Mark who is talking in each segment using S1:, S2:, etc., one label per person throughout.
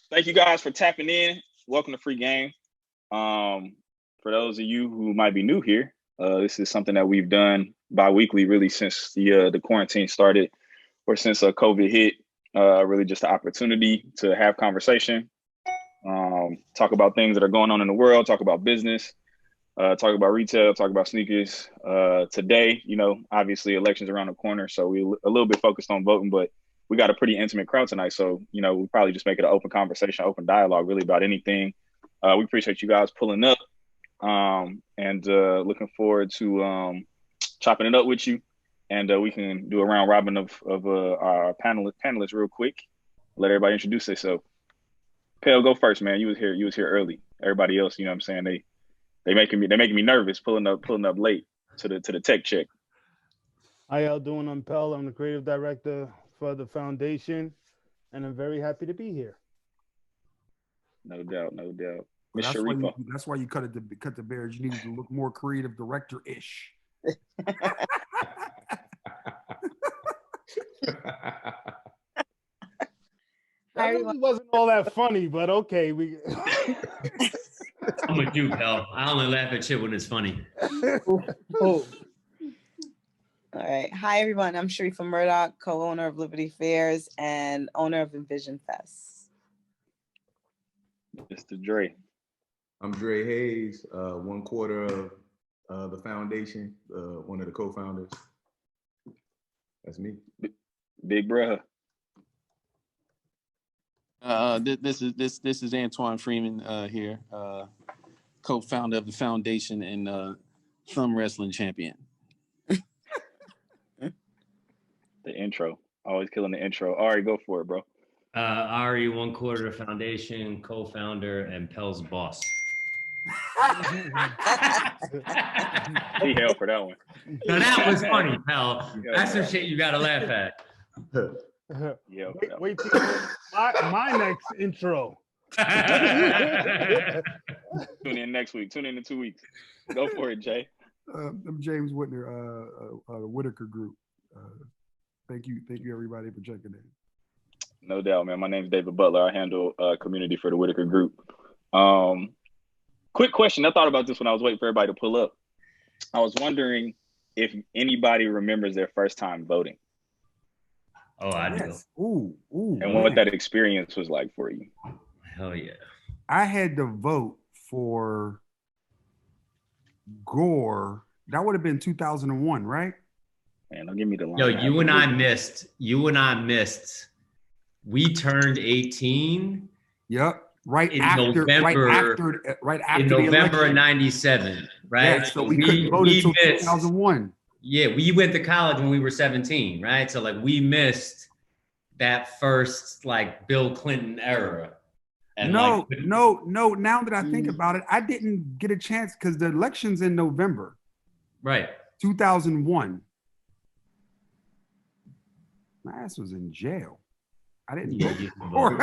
S1: Thank you guys for tapping in. Welcome to Free Game. For those of you who might be new here, this is something that we've done bi-weekly really since the quarantine started, or since COVID hit. Really just an opportunity to have conversation, talk about things that are going on in the world, talk about business, talk about retail, talk about sneakers. Today, obviously elections around the corner, so we a little bit focused on voting, but we got a pretty intimate crowd tonight. So, we'll probably just make it an open conversation, open dialogue really about anything. We appreciate you guys pulling up, and looking forward to chopping it up with you. And we can do a round robin of our panelists real quick. Let everybody introduce themselves. Pale, go first, man. You was here early. Everybody else, what I'm saying, they're making me nervous pulling up late to the tech check.
S2: How y'all doing? I'm Pell. I'm the creative director for the foundation, and I'm very happy to be here.
S1: No doubt.
S3: That's why you cut the beard. You needed to look more creative director-ish.
S2: That really wasn't all that funny, but okay.
S4: I'm with you, Pell. I only laugh at shit when it's funny.
S5: All right. Hi, everyone. I'm Sharifa Murdoch, co-owner of Liberty Fairs and owner of Envision Fest.
S1: Mr. Dre.
S6: I'm Dre Hayes, 1/4 of the foundation, one of the co-founders. That's me.
S1: Big bruh.
S7: This is Antoine Freeman here, co-founder of the foundation and thumb wrestling champion.
S1: The intro, always killing the intro. Ari, go for it, bro.
S4: Ari, 1/4 foundation, co-founder, and Pell's boss.
S1: He hell for that one.
S4: Now that was funny, Pell. That's some shit you gotta laugh at.
S1: Yeah.
S2: Wait till my next intro.
S1: Tune in next week. Tune in 2 weeks. Go for it, Jay.
S3: I'm James Whitner, Whitaker Group. Thank you everybody for checking in.
S1: No doubt, man. My name's David Butler. I handle community for the Whitaker Group. Quick question. I thought about this when I was waiting for everybody to pull up. I was wondering if anybody remembers their first time voting.
S4: Oh, I do.
S3: Ooh,
S1: and what that experience was like for you.
S4: Hell yeah.
S3: I had to vote for Gore. That would have been 2001, right?
S1: Man, don't give me the line.
S4: Yo, you and I missed. We turned 18.
S3: Yep. Right
S4: in
S3: after
S4: in November of 97, right?
S3: Yeah, so we couldn't vote until 2001.
S4: Yeah, we went to college when we were 17, right? So like we missed that first like Bill Clinton era. And
S3: no. Now that I think about it, I didn't get a chance because the election's in November.
S4: Right.
S3: 2001. My ass was in jail. I didn't vote.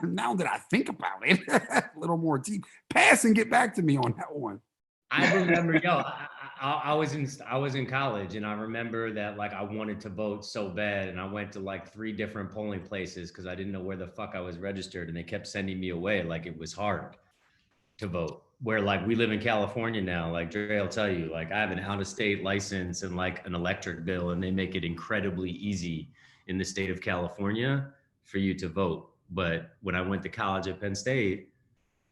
S3: Now that I think about it, a little more deep. Pass and get back to me on that one.
S4: I remember, I was in college, and I remember that like I wanted to vote so bad, and I went to like 3 different polling places because I didn't know where the fuck I was registered, and they kept sending me away like it was hard to vote. Where like we live in California now, like Dre will tell you, like I have an out-of-state license and like an electric bill, and they make it incredibly easy in the state of California for you to vote. But when I went to college at Penn State,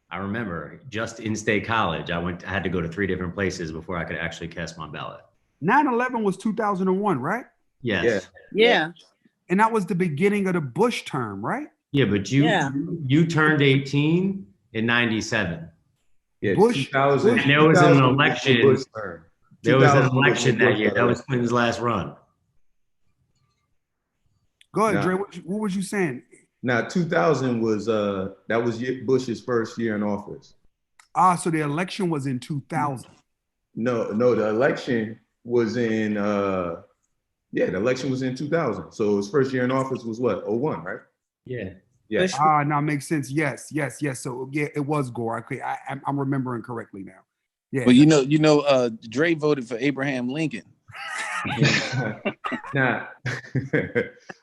S4: I remember just in-state college, I had to go to 3 different places before I could actually cast my ballot.
S3: 9/11 was 2001, right?
S4: Yes.
S5: Yeah.
S3: And that was the beginning of the Bush term, right?
S4: Yeah, but you turned 18 in 97.
S6: Yeah,
S3: Bush.
S6: 2000.
S4: And there was an election. There was an
S6: 2000
S4: election that year. That was Clinton's last run.
S3: Go ahead, Dre. What was you saying?
S6: Now, 2000 was that was Bush's first year in office.
S3: So the election was in 2000.
S6: No, the election was in the election was in 2000. So his first year in office was what? 01, right?
S4: Yeah.
S6: Yes.
S3: Now makes sense. Yes. So yeah, it was Gore. Okay, I'm remembering correctly now. Yeah.
S7: Well, Dre voted for Abraham Lincoln.
S6: Nah.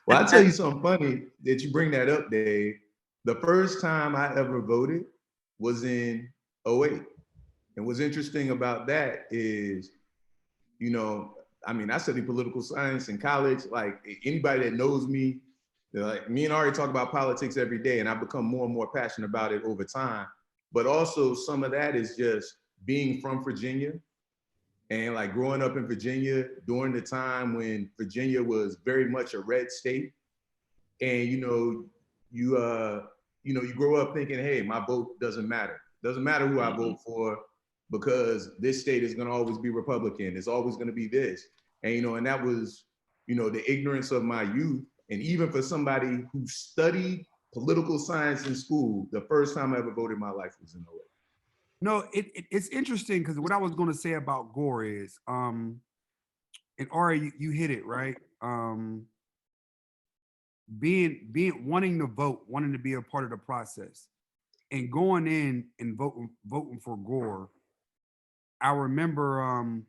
S6: Well, I'll tell you something funny that you bring that up, Dave. The first time I ever voted was in '08. And what's interesting about that is, you know, I mean, I studied political science in college. Like anybody that knows me, like me and Ari talk about politics every day, and I've become more and more passionate about it over time. But also some of that is just being from Virginia and like growing up in Virginia during the time when Virginia was very much a red state. And you grow up thinking, hey, my vote doesn't matter. Doesn't matter who I vote for because this state is going to always be Republican. It's always going to be this. And that was, the ignorance of my youth. And even for somebody who studied political science in school, the first time I ever voted in my life was in '08.
S3: No, it's interesting because what I was going to say about Gore is, and Ari, you hit it right. Being wanting to vote, wanting to be a part of the process, and going in and voting for Gore. I remember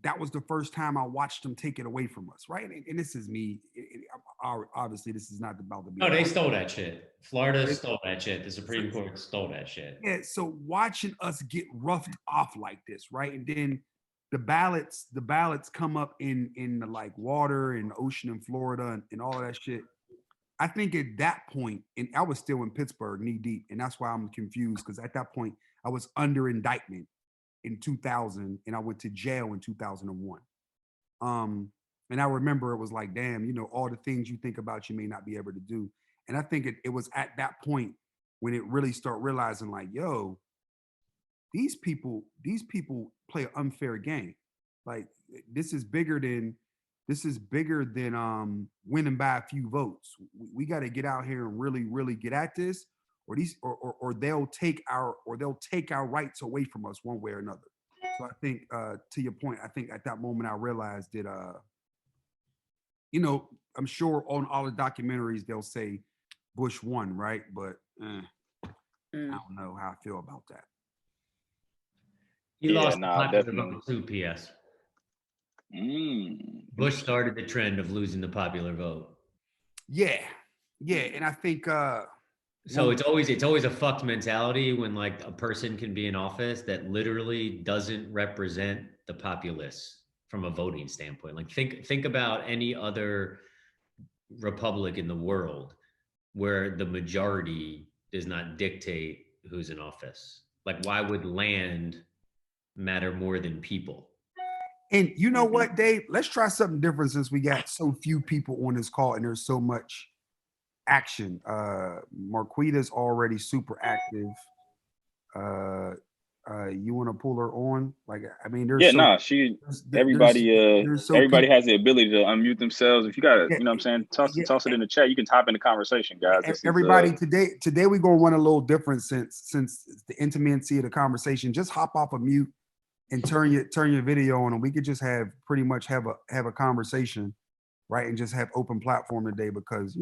S3: that was the first time I watched them take it away from us, right? And this is me. Obviously, this is not about the.
S4: No, they stole that shit. Florida stole that shit. The Supreme Court stole that shit.
S3: Yeah, so watching us get roughed off like this, right? And then the ballots come up in the like water and ocean in Florida and all of that shit. I think at that point, and I was still in Pittsburgh knee deep, and that's why I'm confused because at that point I was under indictment in 2000 and I went to jail in 2001. And I remember it was like, damn, all the things you think about you may not be able to do. And I think it was at that point when it really start realizing like, yo, these people play an unfair game. Like this is bigger than winning by a few votes. We got to get out here and really, really get at this, or they'll take our rights away from us one way or another. So I think to your point, I think at that moment I realized that I'm sure on all the documentaries they'll say Bush won, right? But I don't know how I feel about that.
S4: He lost the popular
S1: definitely.
S4: vote too, P.S. Bush started the trend of losing the popular vote.
S3: Yeah, and I think
S4: so it's always a fucked mentality when like a person can be in office that literally doesn't represent the populace from a voting standpoint. Like think about any other republic in the world where the majority does not dictate who's in office. Like why would land matter more than people?
S3: And you know what, Dave? Let's try something different since we got so few people on this call and there's so much action. Marquita's already super active. You want to pull her on? Like, I mean, there's
S1: everybody has the ability to unmute themselves. If you got to, what I'm saying, toss it in the chat. You can type in the conversation, guys.
S3: Everybody, today we're gonna run a little different since the intimacy of the conversation. Just hop off of mute and turn your video on, and we could just have a conversation, right? And just have open platform today because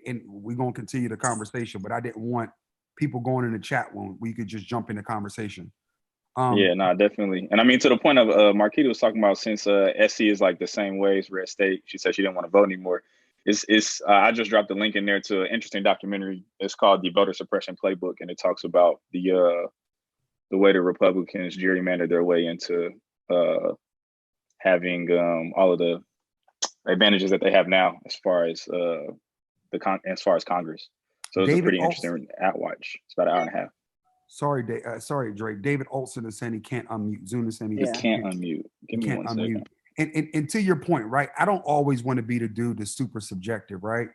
S3: and we're gonna continue the conversation. But I didn't want people going in the chat when we could just jump in the conversation.
S1: Definitely. And I mean, to the point of Marquita was talking about, since SC is like the same way as Red State, she said she didn't want to vote anymore. I just dropped a link in there to an interesting documentary. It's called The Voter Suppression Playbook, and it talks about the way the Republicans gerrymandered their way into having all of the advantages that they have now as far as Congress. So it's a pretty interesting watch. It's about an hour and a half.
S3: Sorry, Drake. David Olson is saying he can't unmute. Zuna is saying
S1: he can't unmute. Give me 1 second.
S3: And to your point, right? I don't always want to be the dude that's super subjective, right?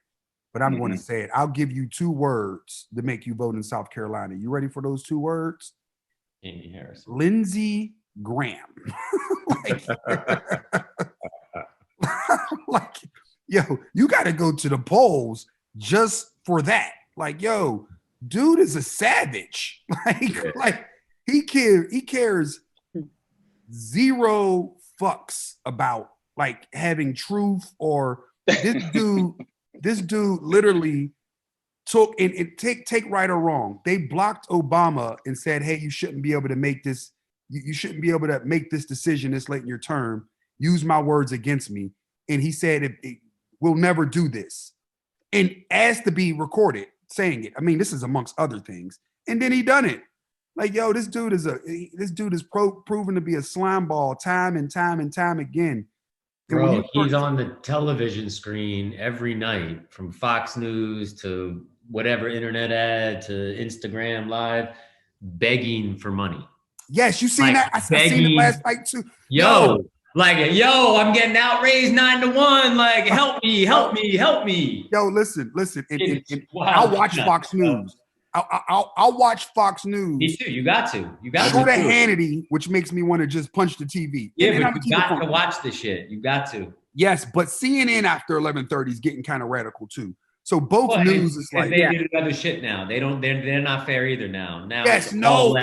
S3: But I'm going to say it. I'll give you 2 words to make you vote in South Carolina. You ready for those 2 words?
S4: Amy Harris.
S3: Lindsey Graham. like, yo, you got to go to the polls just for that. Like, yo, dude is a savage. Like he cares 0 fucks about like having truth or this dude literally took and take right or wrong. They blocked Obama and said, hey, you shouldn't be able to make this. You shouldn't be able to make this decision this late in your term. used my words against me, and he said, we'll never do this, and asked to be recorded saying it. I mean, this is amongst other things. And then he done it. Like, yo, this dude is proven to be a slime ball time and time and time again. And
S4: bro, he's on the television screen every night, from Fox News to whatever internet ad to Instagram Live, begging for money.
S3: Yes, you seen that? I seen it last night too.
S4: Yo, I'm getting outraised 9-1. Like, help me.
S3: Yo, listen. And
S4: wow.
S3: I'll watch Fox News. I'll watch Fox News.
S4: Me too. You got to.
S3: Short of Hannity, which makes me want to just punch the TV.
S4: Yeah, but you got to watch this shit. You got to.
S3: Yes, but CNN after 11:30 is getting kind of radical too. So both news is like
S4: they do other shit now. They're not fair either now.
S3: Yes, no,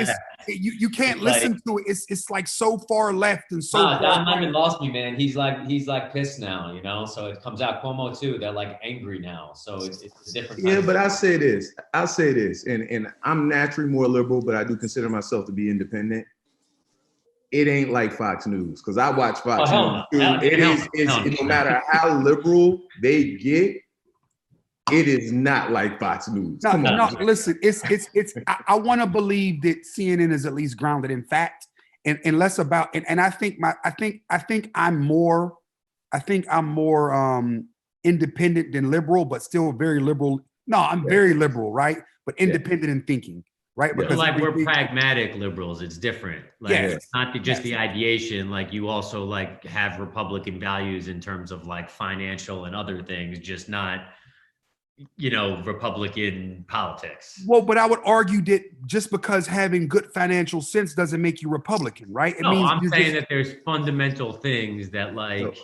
S3: you can't listen to it. It's like so far left and so.
S4: Don Lemon lost me, man. He's like pissed now, you know. So it comes out Cuomo too. They're like angry now. So it's a different.
S6: Yeah, but I'll say this, and I'm naturally more liberal, but I do consider myself to be independent. It ain't like Fox News, because I watch Fox News. No matter how liberal they get, it is not like Fox News.
S3: No, listen, it's I want to believe that CNN is at least grounded in fact and less about and I think I'm more independent than liberal, but still very liberal. No, I'm very liberal, right? But independent in thinking, right?
S4: Because we're pragmatic liberals. It's different. Like it's not just the ideation. Like you also like have Republican values in terms of like financial and other things, just not, you know, Republican politics.
S3: Well, but I would argue that just because having good financial sense doesn't make you Republican, right? It means
S4: I'm saying that there's fundamental things that like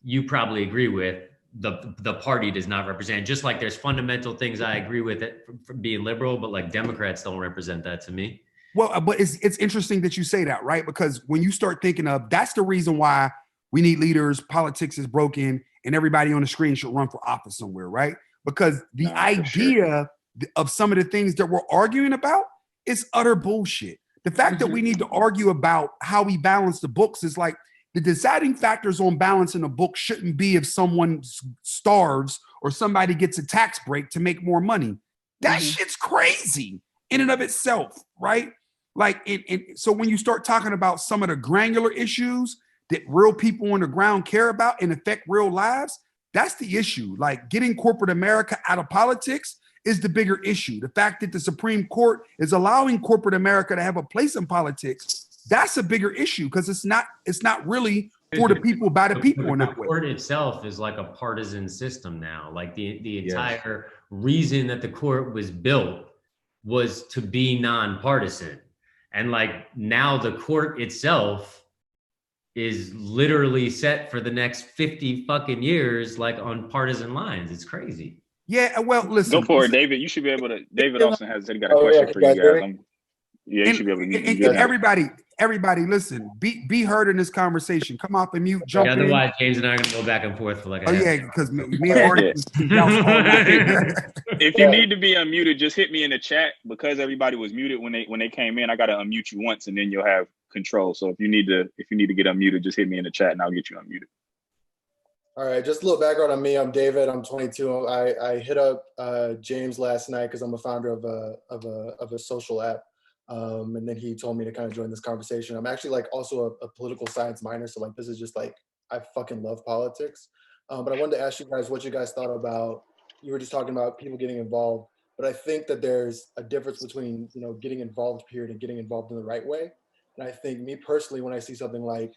S4: you probably agree with. The party does not represent, just like there's fundamental things I agree with it for being liberal, but like Democrats don't represent that to me.
S3: Well, but it's interesting that you say that, right? Because when you start thinking of, that's the reason why we need leaders, politics is broken, and everybody on the screen should run for office somewhere, right? Because the idea of some of the things that we're arguing about is utter bullshit. The fact that we need to argue about how we balance the books is like, the deciding factors on balancing a book shouldn't be if someone starves or somebody gets a tax break to make more money. That shit's crazy in and of itself, right? Like, so when you start talking about some of the granular issues that real people on the ground care about and affect real lives, that's the issue. Like getting corporate America out of politics is the bigger issue. The fact that the Supreme Court is allowing corporate America to have a place in politics, that's a bigger issue because it's not really for the people, by the people in that way.
S4: The court itself is like a partisan system now. Like the entire reason that the court was built was to be nonpartisan. And like now the court itself is literally set for the next 50 fucking years, like on partisan lines. It's crazy.
S3: Yeah, well, listen.
S1: Go for it, David. You should be able to. David Austin has got a question for you guys. You should be able to.
S3: And everybody, listen. Be heard in this conversation. Come off the mute. Jump in.
S4: Otherwise, James and I are gonna go back and forth for like.
S3: Because me and Artie.
S1: If you need to be unmuted, just hit me in the chat because everybody was muted when they came in. I got to unmute you once, and then you'll have control. So if you need to get unmuted, just hit me in the chat, and I'll get you unmuted.
S8: All right, just a little background on me. I'm David. I'm 22. I hit up James last night because I'm a founder of a social app, and then he told me to kind of join this conversation. I'm actually like also a political science minor, so like this is just like I fucking love politics. But I wanted to ask you guys what you guys thought about. You were just talking about people getting involved, but I think that there's a difference between getting involved period and getting involved in the right way. And I think me personally, when I see something like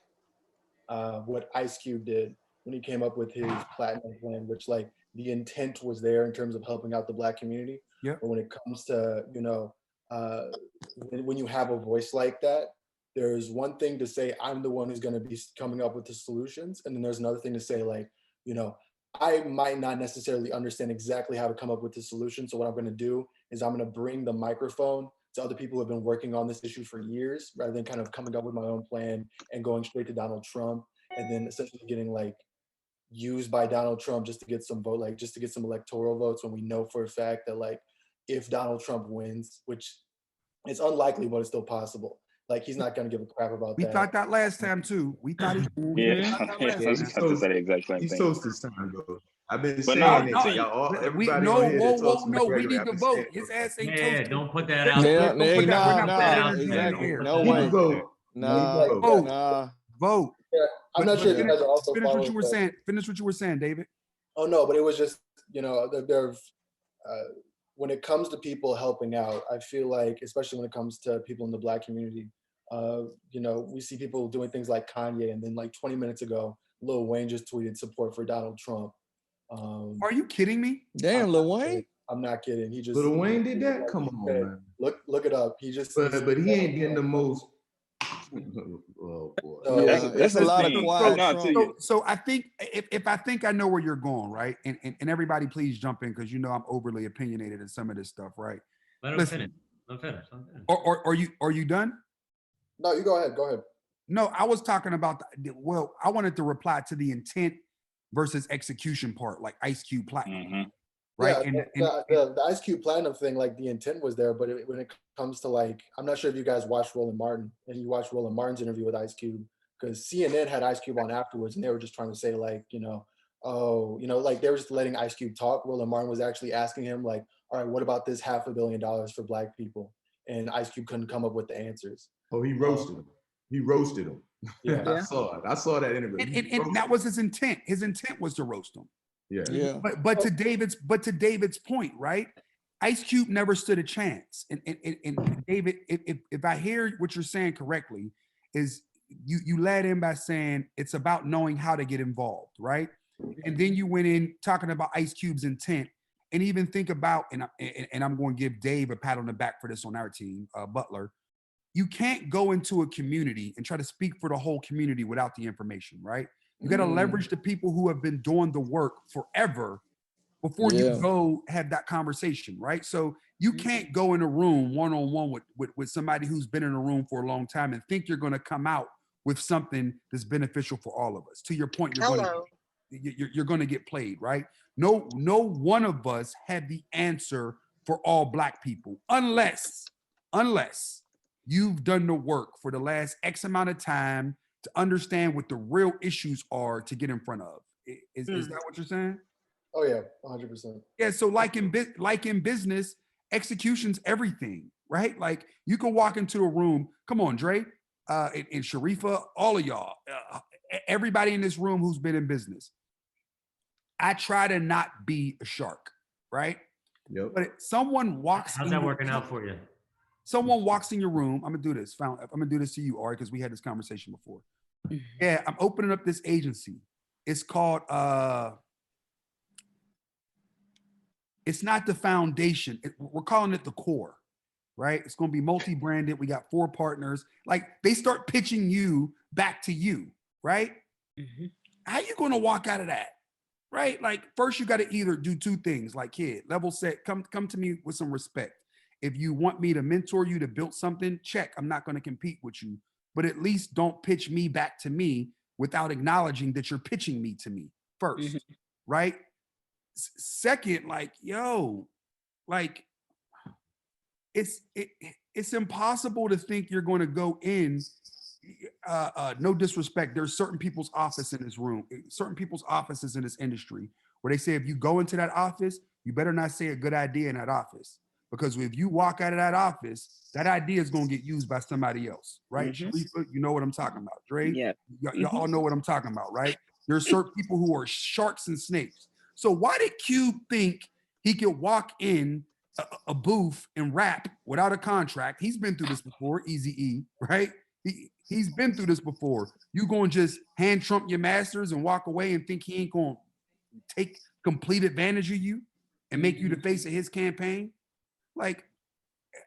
S8: what Ice Cube did when he came up with his platinum plan, which like the intent was there in terms of helping out the Black community.
S3: Yeah.
S8: But when it comes to, when you have a voice like that, there's one thing to say, I'm the one who's going to be coming up with the solutions. And then there's another thing to say like, I might not necessarily understand exactly how to come up with the solution. So what I'm going to do is I'm going to bring the microphone to other people who have been working on this issue for years, rather than kind of coming up with my own plan and going straight to Donald Trump and then essentially getting like used by Donald Trump just to get some vote, like just to get some electoral votes, when we know for a fact that like if Donald Trump wins, which it's unlikely, but it's still possible, like he's not gonna give a crap about
S3: We
S8: that.
S3: thought that last time too. We thought he.
S1: Yeah,
S3: thought that last
S1: I was
S3: time.
S1: about to say the exact same
S6: He's
S1: thing.
S6: toast this time, though. I've been
S1: But
S6: saying
S1: no,
S6: it. Y'all, all,
S3: we
S6: everybody
S3: no,
S6: on here
S3: whoa,
S6: that
S3: whoa,
S6: talks to
S3: no. We
S6: McGregor,
S3: need
S6: I've
S3: to
S6: been
S3: vote.
S6: saying
S3: His
S6: it.
S3: ass ain't
S4: Yeah,
S3: toasted.
S4: don't put that out
S3: Let's-
S4: there.
S7: Yeah,
S3: let's don't put that. We're not putting that
S7: nah,
S3: energy in
S7: exactly.
S3: the air.
S7: No
S6: You can
S7: way.
S6: vote.
S7: Nah,
S6: vote.
S3: Vote.
S7: nah.
S3: Vote.
S8: Yeah, I'm not sure if you
S3: finish,
S8: guys are also
S3: finish what
S8: following
S3: you were
S8: the-
S3: saying. Finish what you were saying, David.
S8: Oh no, but it was just, you know, when it comes to people helping out, I feel like, especially when it comes to people in the Black community, you know, we see people doing things like Kanye, and then like 20 minutes ago, Lil Wayne just tweeted support for Donald Trump.
S3: Are you kidding me?
S7: Damn, Lil Wayne.
S8: I'm not kidding. He just
S6: Lil Wayne did that? Come on, man.
S8: Look it up. He just
S6: But he ain't getting the most. Oh boy.
S8: So-
S7: Yeah,
S1: That's
S7: it's a
S1: the
S7: lot of
S1: thing.
S7: quiet
S1: No,
S7: Trump.
S1: to you.
S3: So I think if I think I know where you're going, right? And everybody please jump in because you know I'm overly opinionated in some of this stuff, right?
S4: Let him
S3: Listen.
S4: finish. Let him finish. Let him finish.
S3: Or are you done?
S8: No, you go ahead. Go ahead.
S3: No, I was talking about well, I wanted to reply to the intent versus execution part, like Ice Cube Platinum,
S1: Mhm.
S3: right?
S8: Yeah, the Ice Cube Platinum thing, like the intent was there, but when it comes to like, I'm not sure if you guys watched Roland Martin and you watched Roland Martin's interview with Ice Cube, because CNN had Ice Cube on afterwards, and they were just trying to say like, you know, oh, you know, like they were just letting Ice Cube talk. Roland Martin was actually asking him like, all right, what about this $500 million for Black people? And Ice Cube couldn't come up with the answers.
S6: Oh, he roasted him. He roasted him.
S8: Yeah.
S6: I saw it. I saw that interview.
S3: and that was his intent. His intent was to roast him.
S6: Yeah.
S7: Yeah.
S3: But to David's point, right? Ice Cube never stood a chance. And David, if I hear what you're saying correctly, is you led in by saying it's about knowing how to get involved, right? And then you went in talking about Ice Cube's intent, and even think about, and I'm going to give Dave a pat on the back for this on our team, Butler. You can't go into a community and try to speak for the whole community without the information, right? You got to leverage the people who have been doing the work forever before you go have that conversation, right? So you can't go in a room one-on-one with somebody who's been in a room for a long time and think you're going to come out with something that's beneficial for all of us. To your point, you're going to get played, right? No one of us had the answer for all Black people, unless you've done the work for the last X amount of time to understand what the real issues are to get in front of. Is that what you're saying?
S8: Oh yeah, 100%.
S3: Yeah. So like in business, execution's everything, right? Like you can walk into a room. Come on, Dre, and Sharifa, all of y'all, everybody in this room who's been in business. I try to not be a shark, right?
S6: Yep.
S3: But if someone walks.
S4: How's that working out for you?
S3: Someone walks in your room. I'm gonna do this. I'm gonna do this to you, Ari, because we had this conversation before. Yeah, I'm opening up this agency. It's called it's not the foundation. We're calling it the core, right? It's gonna be multi-branded. We got 4 partners. Like they start pitching you back to you, right? How you gonna walk out of that? Right? Like first you got to either do 2 things, like kid, level set, come to me with some respect. If you want me to mentor you to build something, check. I'm not going to compete with you, but at least don't pitch me back to me without acknowledging that you're pitching me to me first, right? Second, like, yo, like it's impossible to think you're going to go in. No disrespect. There's certain people's office in this room, certain people's offices in this industry where they say if you go into that office, you better not say a good idea in that office. Because if you walk out of that office, that idea is going to get used by somebody else, right? Sharifa, you know what I'm talking about. Dre, y'all know what I'm talking about, right? There's certain people who are sharks and snakes. So why did Cube think he could walk in a booth and rap without a contract? He's been through this before, Eazy-E, right? He's been through this before. You going to just hand Trump your masters and walk away and think he ain't going to take complete advantage of you and make you the face of his campaign? Like,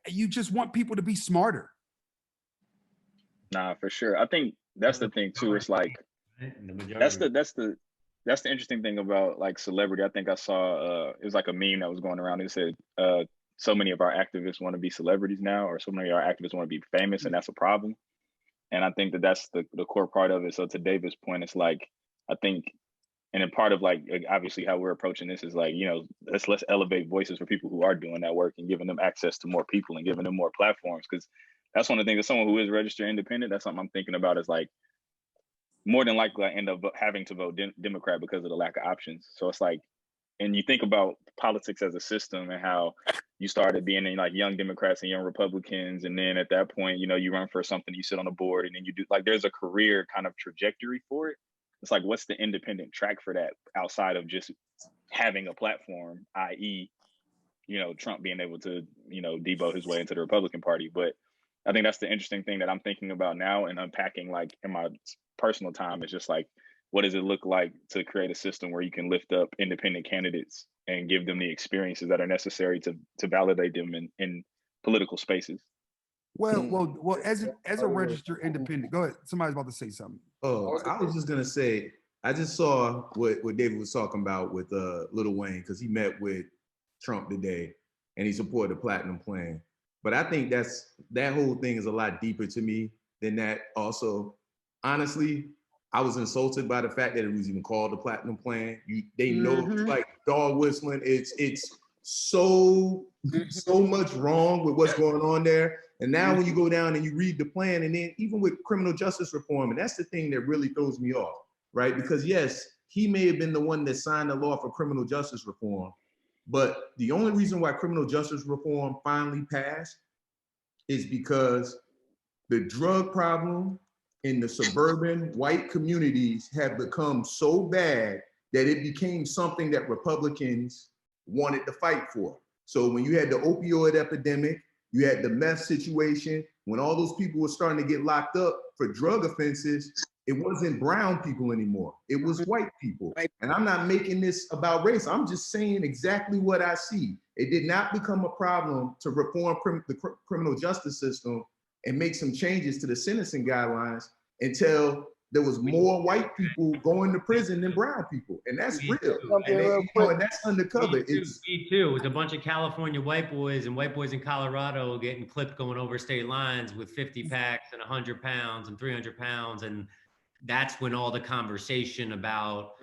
S3: you just want people to be smarter.
S1: Nah, for sure. I think that's the thing too. It's like that's the interesting thing about like celebrity. I think I saw it was like a meme that was going around. It said so many of our activists want to be celebrities now, or so many of our activists want to be famous, and that's a problem. And I think that's the core part of it. So to David's point, it's like I think. And then part of like obviously how we're approaching this is like, you know, let's elevate voices for people who are doing that work and giving them access to more people and giving them more platforms. Because that's one of the things. As someone who is registered independent, that's something I'm thinking about. Is like more than likely I end up having to vote Democrat because of the lack of options. So it's like, and you think about politics as a system and how you started being in like young Democrats and young Republicans, and then at that point, you know, you run for something, you sit on the board, and then you do like there's a career kind of trajectory for it. It's like, what's the independent track for that outside of just having a platform, i.e., you know, Trump being able to, you know, debo his way into the Republican Party. But I think that's the interesting thing that I'm thinking about now and unpacking like in my personal time is just like, what does it look like to create a system where you can lift up independent candidates and give them the experiences that are necessary to validate them in political spaces?
S3: Well, as a registered independent, go ahead. Somebody's about to say something.
S6: Oh, I was just gonna say, I just saw what David was talking about with Lil Wayne, because he met with Trump today and he supported the platinum plan. But I think that whole thing is a lot deeper to me than that. Also, honestly, I was insulted by the fact that it was even called the platinum plan. They know it's like dog whistling. It's so much wrong with what's going on there. And now when you go down and you read the plan, and then even with criminal justice reform, and that's the thing that really throws me off, right? Because yes, he may have been the one that signed the law for criminal justice reform, but the only reason why criminal justice reform finally passed is because the drug problem in the suburban white communities have become so bad that it became something that Republicans wanted to fight for. So when you had the opioid epidemic, you had the meth situation, when all those people were starting to get locked up for drug offenses, it wasn't brown people anymore. It was white people. And I'm not making this about race. I'm just saying exactly what I see. It did not become a problem to reform the criminal justice system and make some changes to the sentencing guidelines until there was more white people going to prison than brown people. And that's real. And that's undercover.
S4: Me too. It was a bunch of California white boys and white boys in Colorado getting clipped going over state lines with 50 packs and 100 pounds and 300 pounds. And that's when all the conversation about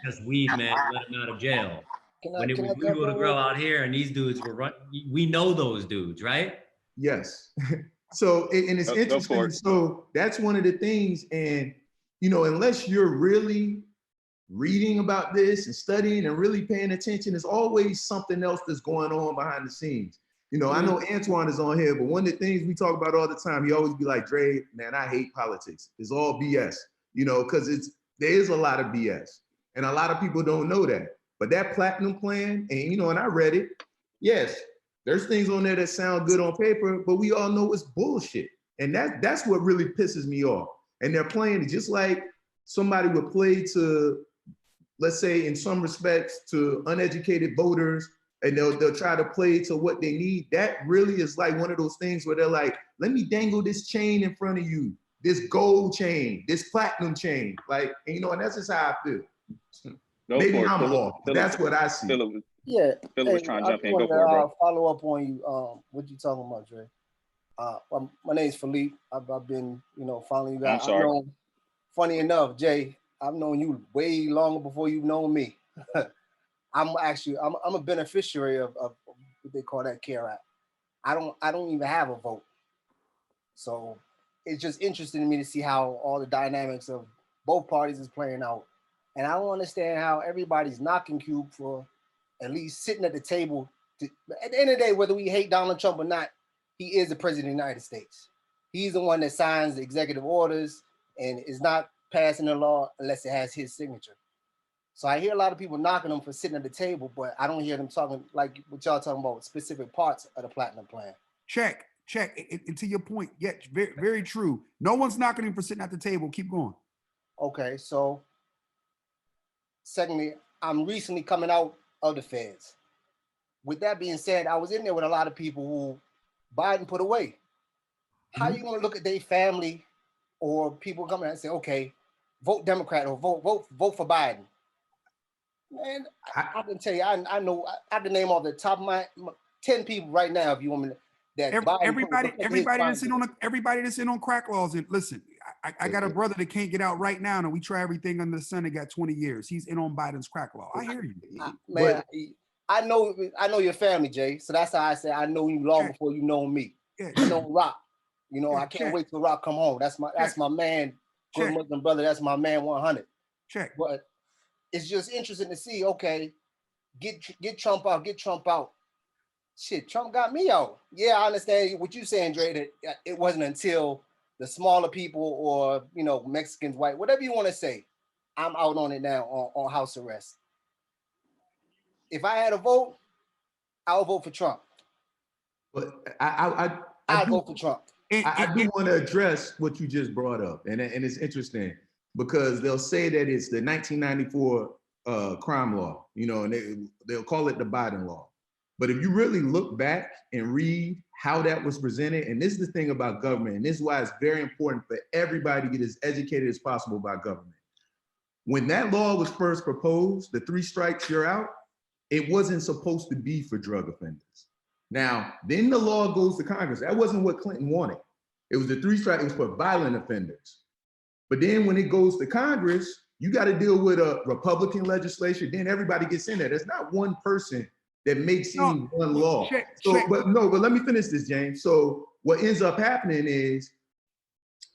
S4: just weed men let them out of jail. When it was legal to grow out here and these dudes were we know those dudes, right?
S6: Yes. So, and it's interesting. So that's one of the things. And, you know, unless you're really reading about this and studying and really paying attention, there's always something else that's going on behind the scenes. You know, I know Antoine is on here, but one of the things we talk about all the time, he always be like, Dre, man, I hate politics. It's all BS, you know, because there is a lot of BS. And a lot of people don't know that. But that platinum plan, and, you know, and I read it, yes, there's things on there that sound good on paper, but we all know it's bullshit. And that's what really pisses me off. And they're playing it just like somebody would play to, let's say in some respects, to uneducated voters, and they'll try to play to what they need. That really is like one of those things where they're like, let me dangle this chain in front of you, this gold chain, this platinum chain. Like, and, you know, and that's just how I feel. Maybe I'm off, but that's what I see.
S9: Yeah,
S1: Philip was trying to jump in. Go for it, bro.
S9: Follow up on you. What you talking about, Dre? My name's Philippe. I've been, you know, following you guys.
S1: I'm sorry.
S9: Funny enough, Jay, I've known you way longer before you've known me. I'm a beneficiary of what they call that CARE Act. I don't even have a vote. So it's just interesting to me to see how all the dynamics of both parties is playing out. And I don't understand how everybody's knocking Cube for at least sitting at the table. At the end of the day, whether we hate Donald Trump or not, he is the president of the United States. He's the one that signs the executive orders and is not passing the law unless it has his signature. So I hear a lot of people knocking him for sitting at the table, but I don't hear them talking like what y'all talking about, specific parts of the platinum plan.
S3: Check. And to your point, yeah, very, very true. No one's knocking him for sitting at the table. Keep going.
S9: Okay, so secondly, I'm recently coming out of the feds. With that being said, I was in there with a lot of people who Biden put away. How you gonna look at their family or people coming out and say, okay, vote Democrat or vote for Biden? Man, I can tell you, I know I can name off the top of my 10 people right now if you want me to.
S3: Everybody that's in on crack laws. And listen, I got a brother that can't get out right now, and we try everything under the sun. He got 20 years. He's in on Biden's crack law. I hear you,
S9: man. I know your family, Jay. So that's how I say I know you long before you know me.
S3: Yeah.
S9: I know Rock. You know, I can't wait till Rock come home. That's my man, good Muslim brother. That's my man 100.
S3: Check.
S9: But it's just interesting to see, okay, get Trump out, get Trump out. Shit, Trump got me out. Yeah, I understand what you're saying, Dre, that it wasn't until the smaller people or, you know, Mexicans, white, whatever you want to say, I'm out on it now on house arrest. If I had a vote, I would vote for Trump.
S6: But I'd
S9: vote for Trump.
S6: I do want to address what you just brought up, and it's interesting because they'll say that it's the 1994 crime law, you know, and they'll call it the Biden law. But if you really look back and read how that was presented, and this is the thing about government, and this is why it's very important for everybody to get as educated as possible about government. When that law was first proposed, the 3 strikes, you're out, it wasn't supposed to be for drug offenders. Now, then the law goes to Congress. That wasn't what Clinton wanted. It was the 3 strikes, it was for violent offenders. But then when it goes to Congress, you got to deal with a Republican legislature, then everybody gets in there. There's not one person that makes any one law. But let me finish this, James. So what ends up happening is,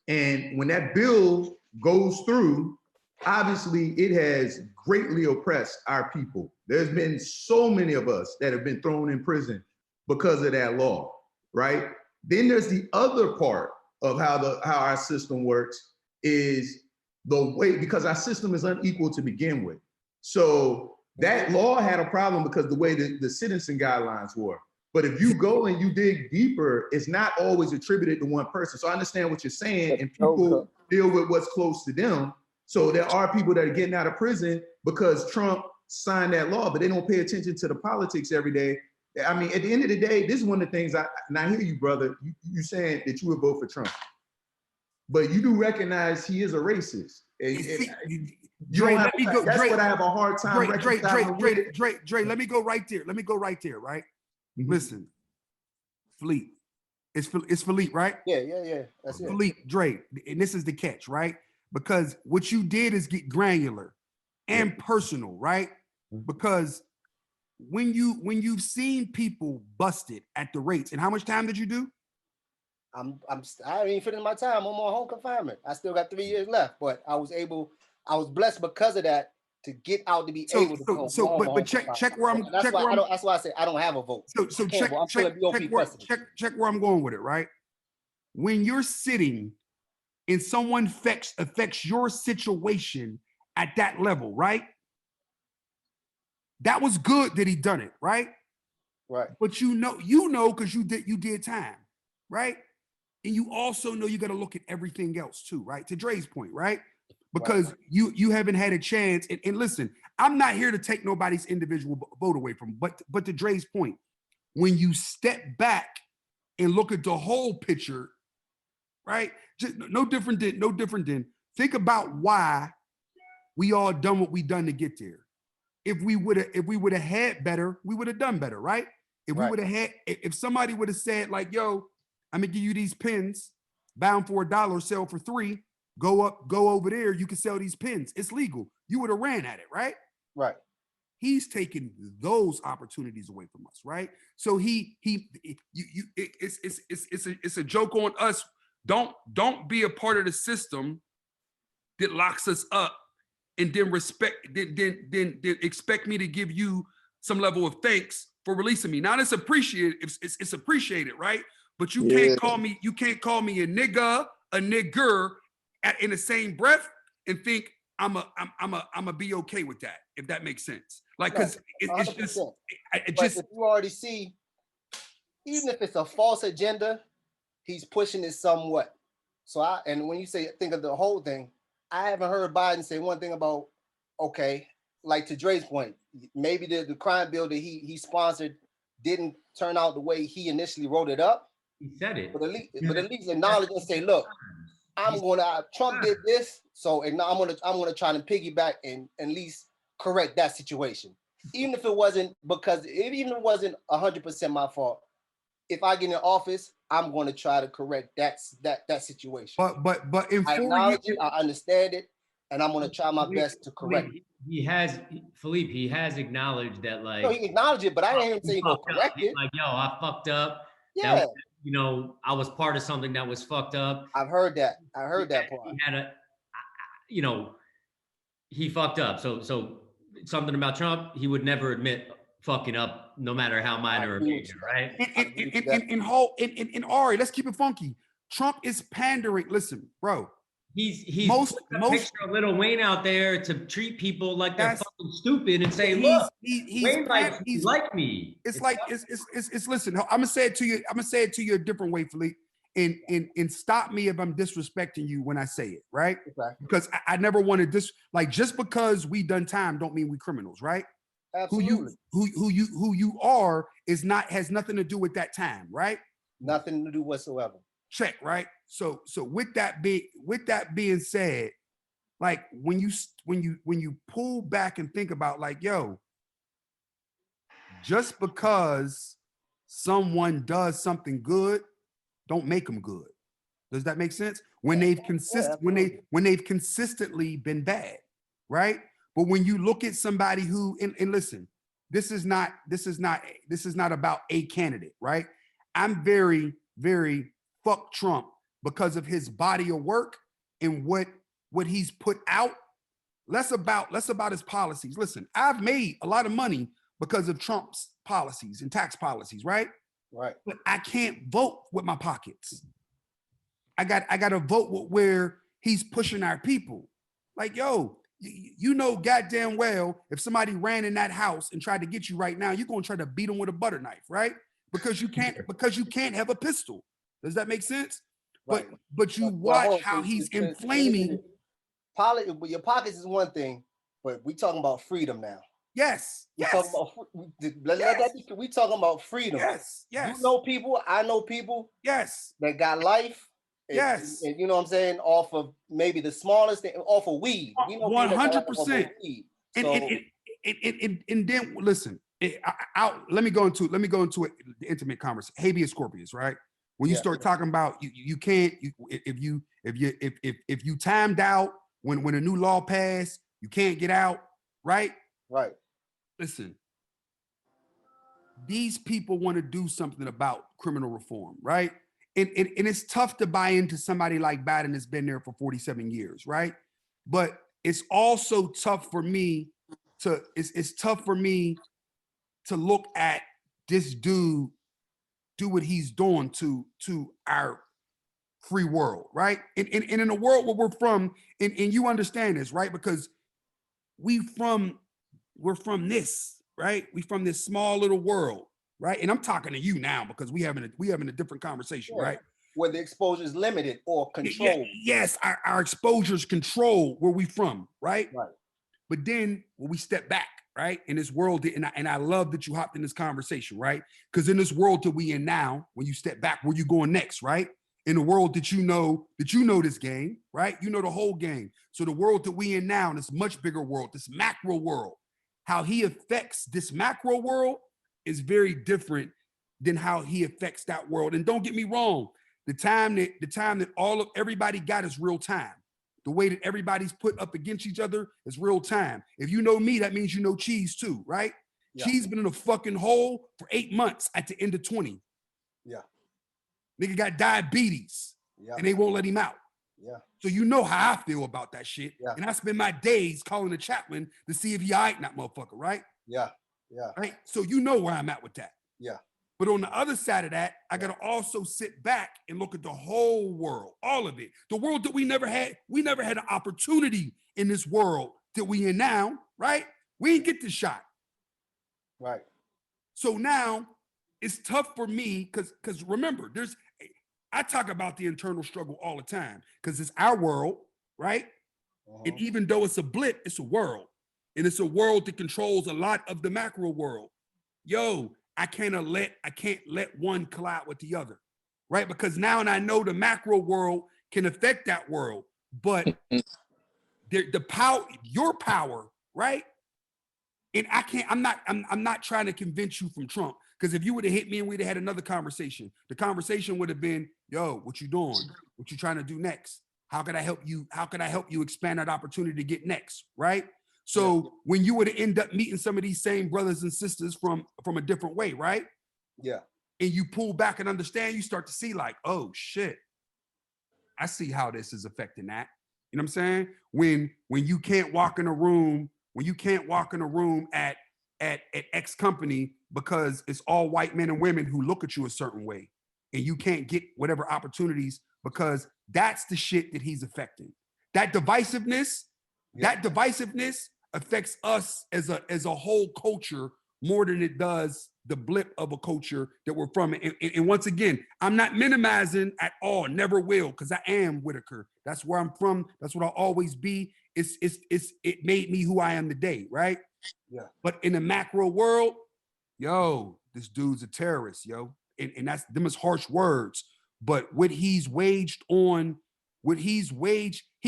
S6: and when that bill goes through, obviously it has greatly oppressed our people. There's been so many of us that have been thrown in prison because of that law, right? Then there's the other part of how our system works is the way, because our system is unequal to begin with. So that law had a problem because the way the sentencing guidelines were. But if you go and you dig deeper, it's not always attributed to one person. So I understand what you're saying, and people deal with what's close to them. So there are people that are getting out of prison because Trump signed that law, but they don't pay attention to the politics every day. I mean, at the end of the day, this is one of the things I hear you, brother, you saying that you would vote for Trump. But you do recognize he is a racist.
S3: Dre, let me go.
S6: That's
S3: Dre,
S6: what I have a hard time reconciling with.
S3: Dre, let me go right there. Right? Mm-hmm. Listen, Philippe. It's Philippe, right?
S9: Yeah. That's it.
S3: Philippe, Dre, and this is the catch, right? Because what you did is get granular and personal, right? Because when you've seen people busted at the rates, and how much time did you do?
S9: I ain't even finished my time. I'm on home confinement. I still got 3 years left, but I was blessed because of that to get out to be able to go.
S3: But check where I'm.
S9: That's why I say I don't have a vote.
S3: So check where I'm going with it, right? When you're sitting and someone affects your situation at that level, right? That was good that he done it, right?
S9: Right.
S3: But you know, because you did time, right? And you also know you got to look at everything else too, right? To Dre's point, right? Because you haven't had a chance. And listen, I'm not here to take nobody's individual vote away from, but to Dre's point, when you step back and look at the whole picture, right? Just no different than think about why we all done what we done to get there. If we would have had better, we would have done better, right? If somebody would have said like, yo, I'm gonna give you these pens, bound for $1, sell for $3. Go over there. You can sell these pens. It's legal. You would have ran at it, right?
S9: Right.
S3: He's taking those opportunities away from us, right? So it's a joke on us. Don't be a part of the system that locks us up, and then expect me to give you some level of thanks for releasing me. Now it's appreciated. It's appreciated, right? But you can't call me a nigga, a nigger in the same breath and think I'm a be okay with that, if that makes sense. Like, because it's just
S9: if you already see, even if it's a false agenda, he's pushing it somewhat. So and when you say think of the whole thing, I haven't heard Biden say one thing about, okay, like to Dre's point, maybe the crime bill that he sponsored didn't turn out the way he initially wrote it up.
S4: He said it.
S9: But at least acknowledge and say, look, Trump did this, so and now I'm gonna try to piggyback and at least correct that situation. Even if it wasn't 100% my fault. If I get in office, I'm going to try to correct that situation.
S3: But in
S9: I acknowledge it, I understand it, and I'm going to try my best to correct it.
S4: He has acknowledged that, like.
S9: No, he acknowledged it, but I didn't say he going to correct it.
S4: Like, yo, I fucked up.
S9: Yeah.
S4: That, you know, I was part of something that was fucked up.
S9: I've heard that. I heard that part.
S4: He had you know, he fucked up. So something about Trump, he would never admit fucking up, no matter how minor or major, right?
S3: And Ari, let's keep it funky. Trump is pandering. Listen, bro.
S4: He's
S3: most
S4: picture of Lil Wayne out there to treat people like they're
S3: That's-
S4: fucking stupid and say, look, Wayne
S3: he's
S4: like me.
S3: It's like it's listen, I'm gonna say it to you a different way, Philippe. And stop me if I'm disrespecting you when I say it, right?
S9: Exactly.
S3: Because I never wanted this, like, just because we done time don't mean we criminals, right?
S9: Absolutely.
S3: Who you are has nothing to do with that time, right?
S9: Nothing to do whatsoever.
S3: Check, right? So with that being said, like when you pull back and think about, like, yo, just because someone does something good, don't make them good. Does that make sense? When they've consistently been bad, right? But when you look at somebody who, and listen, this is not about a candidate, right? I'm very, very fuck Trump because of his body of work and what he's put out. Less about his policies. Listen, I've made a lot of money because of Trump's policies and tax policies, right?
S9: Right.
S3: But I can't vote with my pockets. I got to vote with where he's pushing our people. Like, yo, you know goddamn well if somebody ran in that house and tried to get you right now, you're gonna try to beat them with a butter knife, right? Because you can't have a pistol. Does that make sense?
S9: Right.
S3: But you watch how he's inflaming.
S9: Your pockets is one thing, but we talking about freedom now.
S3: Yes.
S9: We talking about freedom.
S3: Yes.
S9: You know people, I know people.
S3: Yes.
S9: That got life.
S3: Yes.
S9: And you know what I'm saying? Off of maybe the smallest thing, off of weed.
S3: 100%. And then listen, let me go into the intimate conversation. Habeas corpus, right? When you start talking about you can't, if you timed out when a new law passed, you can't get out, right?
S9: Right.
S3: Listen, these people want to do something about criminal reform, right? And it's tough to buy into somebody like Biden that's been there for 47 years, right? But it's also tough for me to look at this dude do what he's doing to our free world, right? And in a world where we're from, and you understand this, right? Because we're from this, right? We from this small little world, right? And I'm talking to you now because we having a different conversation, right?
S9: Where the exposure is limited or controlled.
S3: Yes, our exposure is controlled where we from, right?
S9: Right.
S3: But then when we step back, right, in this world, and I love that you hopped in this conversation, right? Because in this world that we in now, when you step back, where you going next, right? In the world that you know this game, right? You know the whole game. So the world that we in now, in this much bigger world, this macro world, how he affects this macro world is very different than how he affects that world. And don't get me wrong, the time that everybody got is real time. The way that everybody's put up against each other is real time. If you know me, that means you know Cheese too, right? Yeah. Cheese been in a fucking hole for 8 months at the end of 20.
S9: Yeah.
S3: Nigga got diabetes, and they won't let him out.
S9: Yeah.
S3: So you know how I feel about that shit.
S9: Yeah.
S3: And I spend my days calling the chaplain to see if he all right in that motherfucker, right?
S9: Yeah. Yeah.
S3: Right. So you know where I'm at with that.
S9: Yeah.
S3: But on the other side of that, I got to also sit back and look at the whole world, all of it. The world that we never had an opportunity in this world that we in now, right? We didn't get this shot.
S9: Right.
S3: So now it's tough for me because remember, I talk about the internal struggle all the time because it's our world, right? And even though it's a blip, it's a world. And it's a world that controls a lot of the macro world. Yo, I can't let one collide with the other, right? Because now I know the macro world can affect that world, but the power, your power, right? And I'm not trying to convince you from Trump, because if you would have hit me and we'd have had another conversation, the conversation would have been, yo, what you doing? What you trying to do next? How could I help you? How could I help you expand that opportunity to get next, right? So when you would end up meeting some of these same brothers and sisters from a different way, right?
S9: Yeah.
S3: and you pull back and understand, you start to see like, oh shit, I see how this is affecting that. You know what I'm saying? When you can't walk in a room, at X company because it's all white men and women who look at you a certain way, and you can't get whatever opportunities because that's the shit that he's affecting. That divisiveness affects us as a whole culture more than it does the blip of a culture that we're from. And once again, I'm not minimizing at all, never will, because I am Whitaker. That's where I'm from. That's what I'll always be. It made me who I am today, right?
S9: Yeah.
S3: But in the macro world, yo, this dude's a terrorist, yo. And that's them as harsh words. But what he's waged, he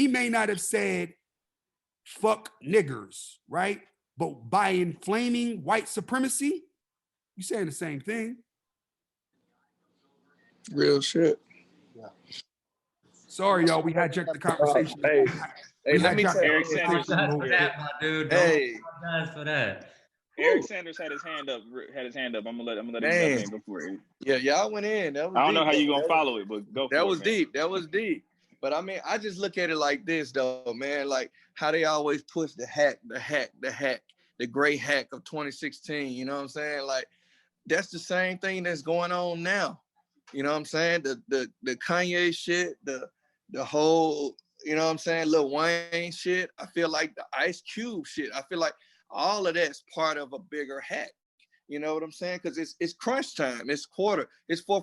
S3: may not have said fuck niggers, right? But by inflaming white supremacy, you're saying the same thing.
S10: Real shit.
S9: Yeah.
S3: Sorry, y'all. We hijacked the conversation.
S10: Hey, let me tell you.
S1: Eric Sanders.
S4: For that, my dude.
S10: Hey,
S4: for that.
S1: Eric Sanders had his hand up. I'm gonna let him jump in before he.
S10: Yeah, y'all went in. That was
S1: I don't know
S10: deep.
S1: how you gonna follow it, but go.
S10: That was deep. That was deep. But I mean, I just look at it like this, though, man. Like how they always push the gray hack of 2016. You know what I'm saying? Like that's the same thing that's going on now. You know what I'm saying? The Kanye shit, the whole, you know what I'm saying, Lil Wayne shit. I feel like the Ice Cube shit. I feel like all of that's part of a bigger hack. You know what I'm saying? Because it's crunch time. It's fourth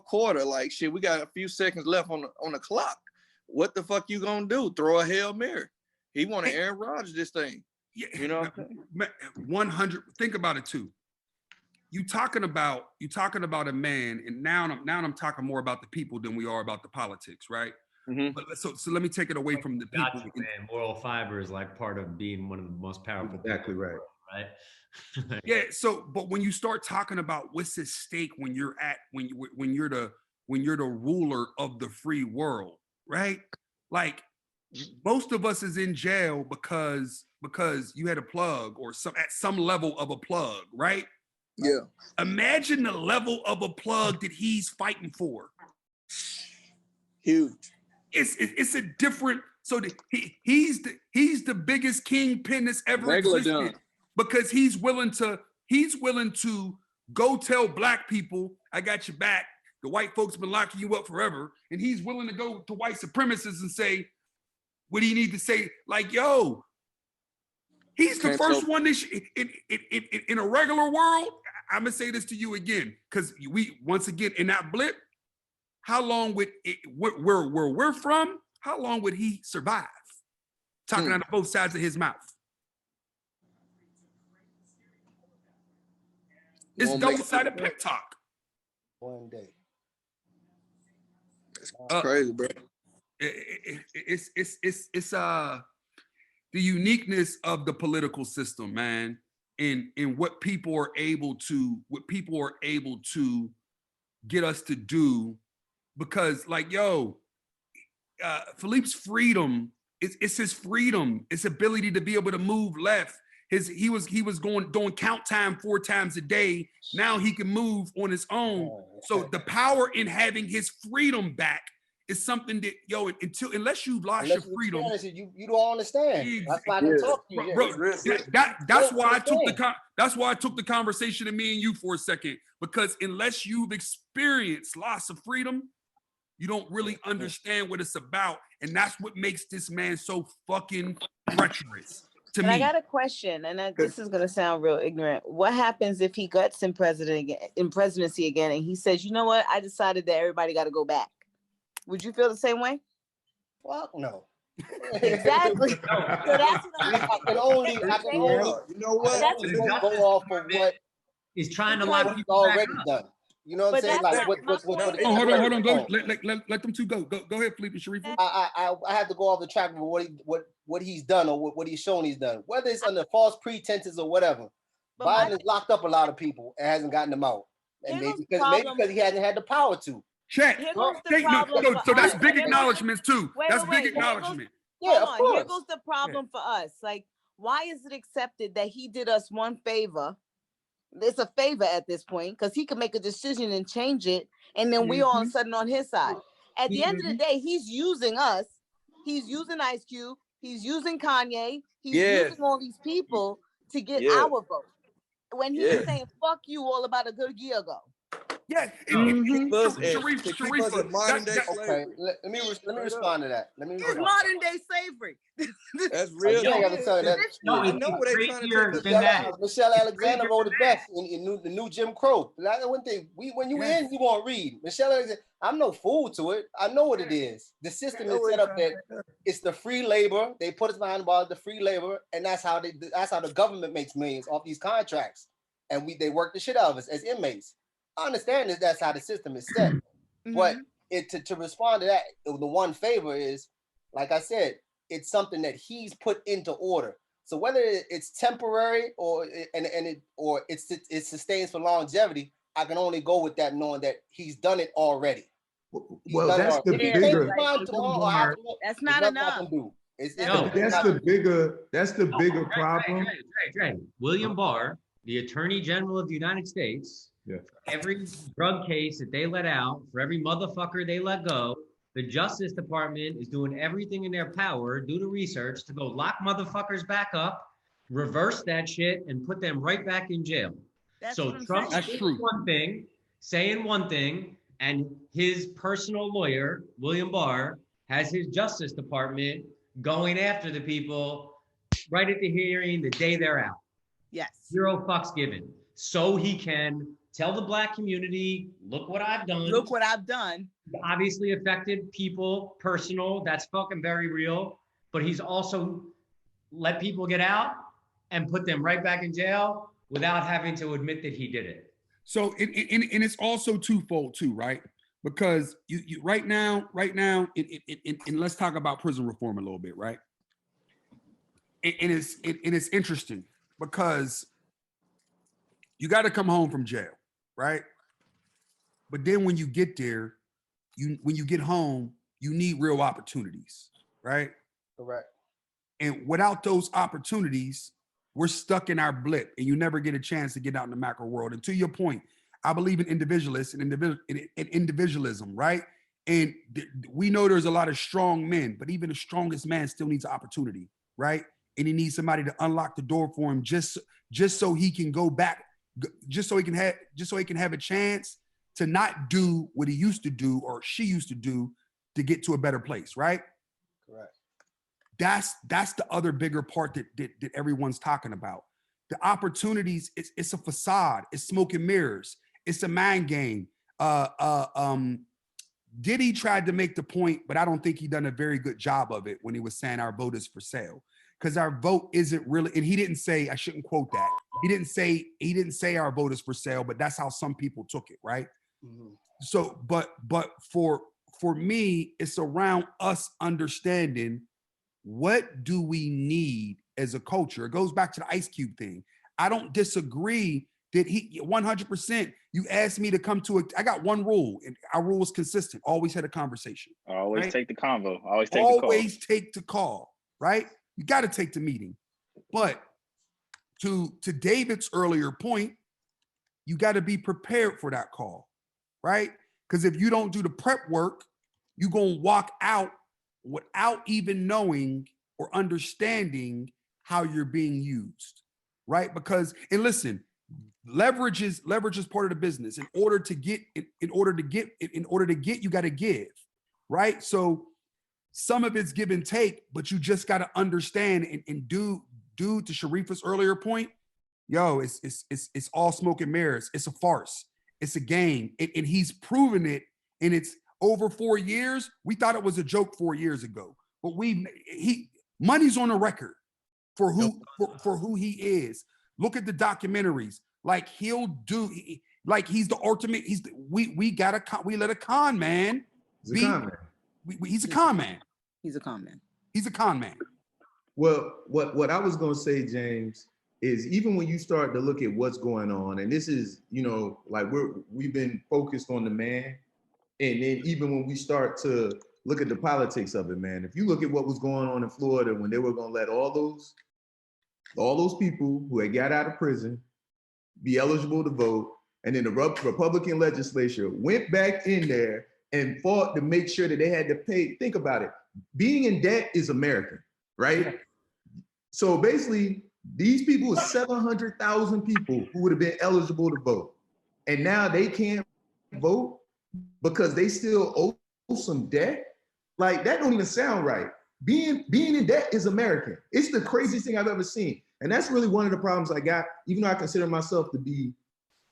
S10: quarter. Like shit, we got a few seconds left on the clock. What the fuck you gonna do? Throw a Hail Mary? He want to Aaron Rodgers this thing.
S3: Yeah,
S10: you know what I'm saying?
S3: 100. Think about it too. You talking about a man, and now I'm talking more about the people than we are about the politics, right?
S10: Mm-hmm.
S3: But so let me take it away from the people.
S4: Gotcha, man. Moral fiber is like part of being one of the most powerful.
S6: Exactly right.
S4: Right.
S3: Yeah. So, but when you start talking about what's at stake when you're the ruler of the free world, right? Like most of us is in jail because you had a plug or at some level of a plug, right?
S10: Yeah.
S3: Imagine the level of a plug that he's fighting for.
S10: Huge.
S3: It's a different. So he's the biggest kingpin that's ever existed because he's willing to go tell black people, I got your back. The white folks been locking you up forever, and he's willing to go to white supremacists and say, what do you need to say? Like, yo, he's the first one in a regular world. I'm gonna say this to you again, because we once again in that blip, how long would it where we're from? How long would he survive? Talking out of both sides of his mouth. It's double-sided pep talk.
S9: One day.
S10: It's crazy, bro.
S3: It's the uniqueness of the political system, man, in what people are able to get us to do, because like, yo, Philippe's freedom, it's his freedom, it's ability to be able to move left. He was doing count time 4 times a day. Now he can move on his own. So the power in having his freedom back is something that, yo, unless you've lost your freedom,
S9: you don't understand. That's why I can talk to you.
S3: Bro, that's why I took the conversation to me and you for a second, because unless you've experienced loss of freedom, you don't really understand what it's about. And that's what makes this man so fucking treacherous to me.
S5: I got a question, and this is going to sound real ignorant. What happens if he guts in presidency again, and he says, you know what, I decided that everybody got to go back? Would you feel the same way?
S9: Fuck no.
S5: Exactly. So that's what
S9: I can only
S10: you know what?
S9: go off of what
S4: he's trying to lock people
S9: already
S4: back up.
S9: done. You know what I'm saying? Like
S3: hold on. Go. Let them two go. Go ahead, Philippe and Sharif.
S9: I have to go off the track of what he's done or what he's shown he's done, whether it's under false pretenses or whatever. Biden has locked up a lot of people and hasn't gotten them out, and maybe because he hasn't had the power to.
S3: Check. So that's big acknowledgments too. That's big acknowledgement.
S9: Yeah, of course.
S5: Here goes the problem for us. Like, why is it accepted that he did us one favor It's a favor at this point because he could make a decision and change it, and then we all of a sudden on his side. At the end of the day, he's using us. He's using Ice Cube. He's using Kanye. He's using all these people to get our vote. When he was saying "fuck you" all about a good year ago.
S3: Yeah,
S10: Sharif, modern day
S9: okay. Let me respond to that.
S5: It's modern day slavery.
S10: That's real.
S9: I
S10: know what they trying to take us.
S9: Michelle Alexander wrote it best in the new Jim Crow. That's one thing. When you in, you won't read. Michelle Alexander. I'm no fool to it. I know what it is. The system is set up that it's the free labor. They put us behind the bar, the free labor, and that's how the government makes millions off these contracts, and they work the shit out of us as inmates. I understand that's how the system is set, but to respond to that, the one favor is, like I said, it's something that he's put into order. So whether it's temporary or it sustains for longevity, I can only go with that, knowing that he's done it already.
S6: Well, that's the bigger.
S5: That's not enough.
S6: That's the bigger problem.
S4: Right. William Barr, the Attorney General of the United States.
S6: Yeah.
S4: Every drug case that they let out, for every motherfucker they let go, the Justice Department is doing everything in their power, do the research to go lock motherfuckers back up, reverse that shit, and put them right back in jail. So Trump's saying one thing, and his personal lawyer, William Barr, has his Justice Department going after the people right at the hearing the day they're out.
S5: Yes.
S4: 0 fucks given. So he can tell the Black community, look what I've done.
S5: Look what I've done.
S4: Obviously affected people, personal, that's fucking very real. But he's also let people get out and put them right back in jail without having to admit that he did it.
S3: So and it's also twofold too, right? Because you right now, and let's talk about prison reform a little bit, right? And it's interesting because you got to come home from jail, right? But then when you get there, when you get home, you need real opportunities, right?
S9: Correct.
S3: And without those opportunities, we're stuck in our blip, and you never get a chance to get out in the macro world. And to your point, I believe in individualists and individualism, right? And we know there's a lot of strong men, but even the strongest man still needs an opportunity, right? And he needs somebody to unlock the door for him, just so he can go back, just so he can have a chance to not do what he used to do or she used to do to get to a better place, right?
S9: Correct.
S3: That's the other bigger part that everyone's talking about. The opportunities, it's a facade, it's smoke and mirrors, it's a mind game. Diddy tried to make the point, but I don't think he done a very good job of it when he was saying our vote is for sale. Because our vote isn't really, and he didn't say, I shouldn't quote that. He didn't say our vote is for sale, but that's how some people took it, right? Mm-hmm. So, but for me, it's around us understanding what do we need as a culture. It goes back to the Ice Cube thing. I don't disagree that he 100%. You asked me to come to I got one rule, and our rule is consistent. Always had a conversation.
S1: Always
S3: right?
S1: take the convo. Always take
S3: the call, right? You got to take the meeting. But to David's earlier point, you got to be prepared for that call, right? Because if you don't do the prep work, you're going to walk out without even knowing or understanding how you're being used, right? Because, and listen, leverage is part of the business. In order to get, you got to give, right? So some of it's give and take, but you just got to understand and do to Sharifa's earlier point, yo, it's all smoke and mirrors. It's a farce. It's a game. And he's proven it. And it's over 4 years. We thought it was a joke 4 years ago, but money's on the record for who he is. Look at the documentaries. Like he's the ultimate. We let a con man. He's a con man. He's a con man.
S5: He's a con man.
S3: He's a con man.
S6: Well, what I was gonna say, James, is even when you start to look at what's going on, and this is, like we've been focused on the man, and then even when we start to look at the politics of it, man, if you look at what was going on in Florida when they were gonna let all those people who had got out of prison be eligible to vote. And then the Republican legislature went back in there and fought to make sure that they had to pay. Think about it. Being in debt is American, right? So basically, these people were 700,000 people who would have been eligible to vote. And now they can't vote because they still owe some debt. Like, that don't even sound right. Being in debt is American. It's the craziest thing I've ever seen. And that's really one of the problems I got, even though I consider myself to be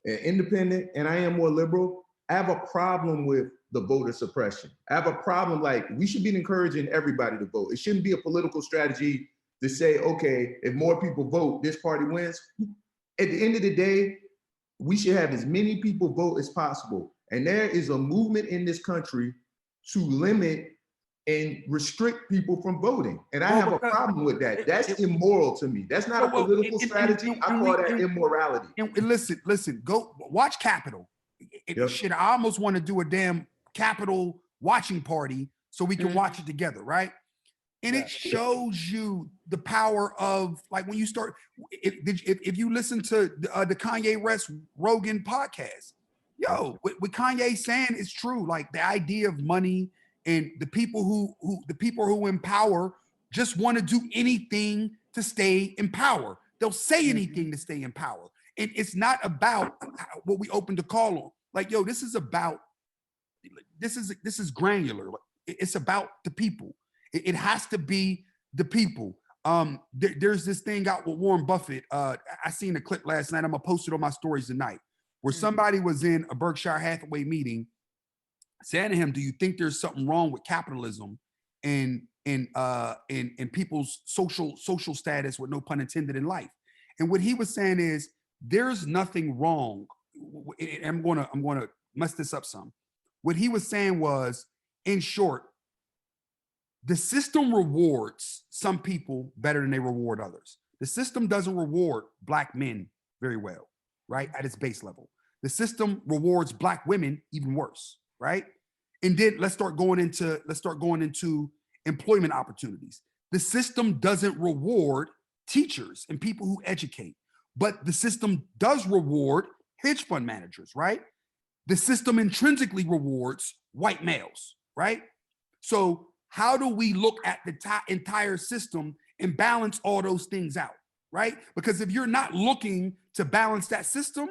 S6: independent and I am more liberal. I have a problem with the voter suppression. I have a problem, like, we should be encouraging everybody to vote. It shouldn't be a political strategy to say, okay, if more people vote, this party wins. At the end of the day, we should have as many people vote as possible. And there is a movement in this country to limit and restrict people from voting. And I have a problem with that. That's immoral to me. That's not a political strategy. I call that immorality.
S3: And listen, go watch Capitol. Shit, I almost want to do a damn Capitol watching party so we can watch it together, right? And it shows you the power of, like, when you start, if you listen to the Kanye West Rogan podcast, what Kanye saying is true. Like, the idea of money and the people who in power just want to do anything to stay in power. They'll say anything to stay in power. And it's not about what we opened the call on. Like, this is granular. It's about the people. It has to be the people. There's this thing out with Warren Buffett. I seen a clip last night. I'm gonna post it on my stories tonight, where somebody was in a Berkshire Hathaway meeting saying to him, do you think there's something wrong with capitalism and people's social status, with no pun intended, in life? And what he was saying is, there's nothing wrong. I'm gonna mess this up some. What he was saying was, in short, the system rewards some people better than they reward others. The system doesn't reward Black men very well, right? At its base level. The system rewards Black women even worse, right? And then let's start going into employment opportunities. The system doesn't reward teachers and people who educate, but the system does reward hedge fund managers, right? The system intrinsically rewards white males, right? So how do we look at the entire system and balance all those things out, right? Because if you're not looking to balance that system,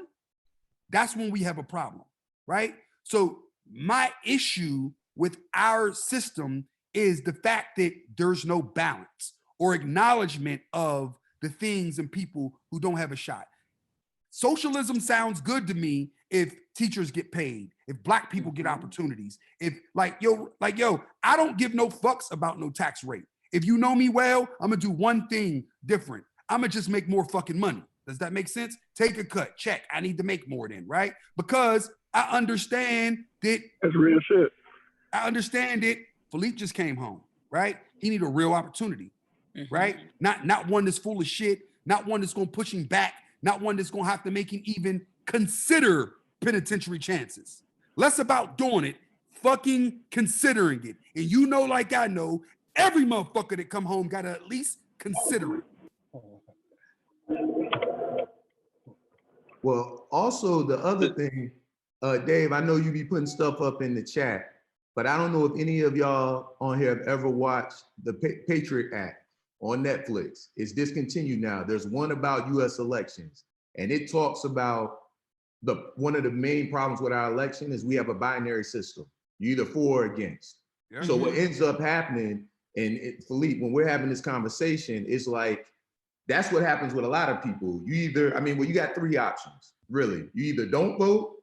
S3: that's when we have a problem, right? So my issue with our system is the fact that there's no balance or acknowledgement of the things and people who don't have a shot. Socialism sounds good to me if teachers get paid, if Black people get opportunities, if I don't give no fucks about no tax rate. If you know me well, I'm gonna do one thing different. I'm gonna just make more fucking money. Does that make sense? Take a cut, check. I need to make more then, right? Because I understand that.
S11: That's real shit.
S3: I understand it. Philippe just came home, right? He need a real opportunity, right? Not one that's full of shit, not one that's gonna push him back, not one that's gonna have to make him even consider penitentiary chances. Less about doing it, fucking considering it. And like I know, every motherfucker that come home gotta at least consider it.
S6: Well, also the other thing, Dave, I know you be putting stuff up in the chat, but I don't know if any of y'all on here have ever watched the Patriot Act on Netflix. It's discontinued now. There's one about US elections, and it talks about one of the main problems with our election is we have a binary system. You're either for or against. Yeah. So what ends up happening, Philippe, when we're having this conversation, is like, that's what happens with a lot of people. You got three options, really. You either don't vote,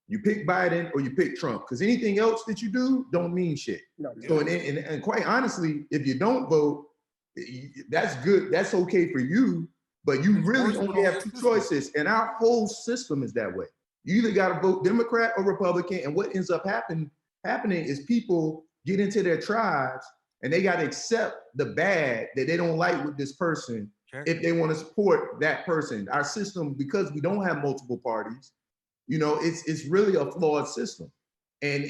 S6: you pick Biden, or you pick Trump, because anything else that you do don't mean shit. No, so, and quite honestly, if you don't vote, that's good, that's okay for you, but you really only have two choices, and our whole system is that way. You either got to vote Democrat or Republican, and what ends up happening is people get into their tribes, and they got to accept the bad that they don't like with this person. Sure. If they want to support that person. Our system, because we don't have multiple parties, it's really a flawed system, and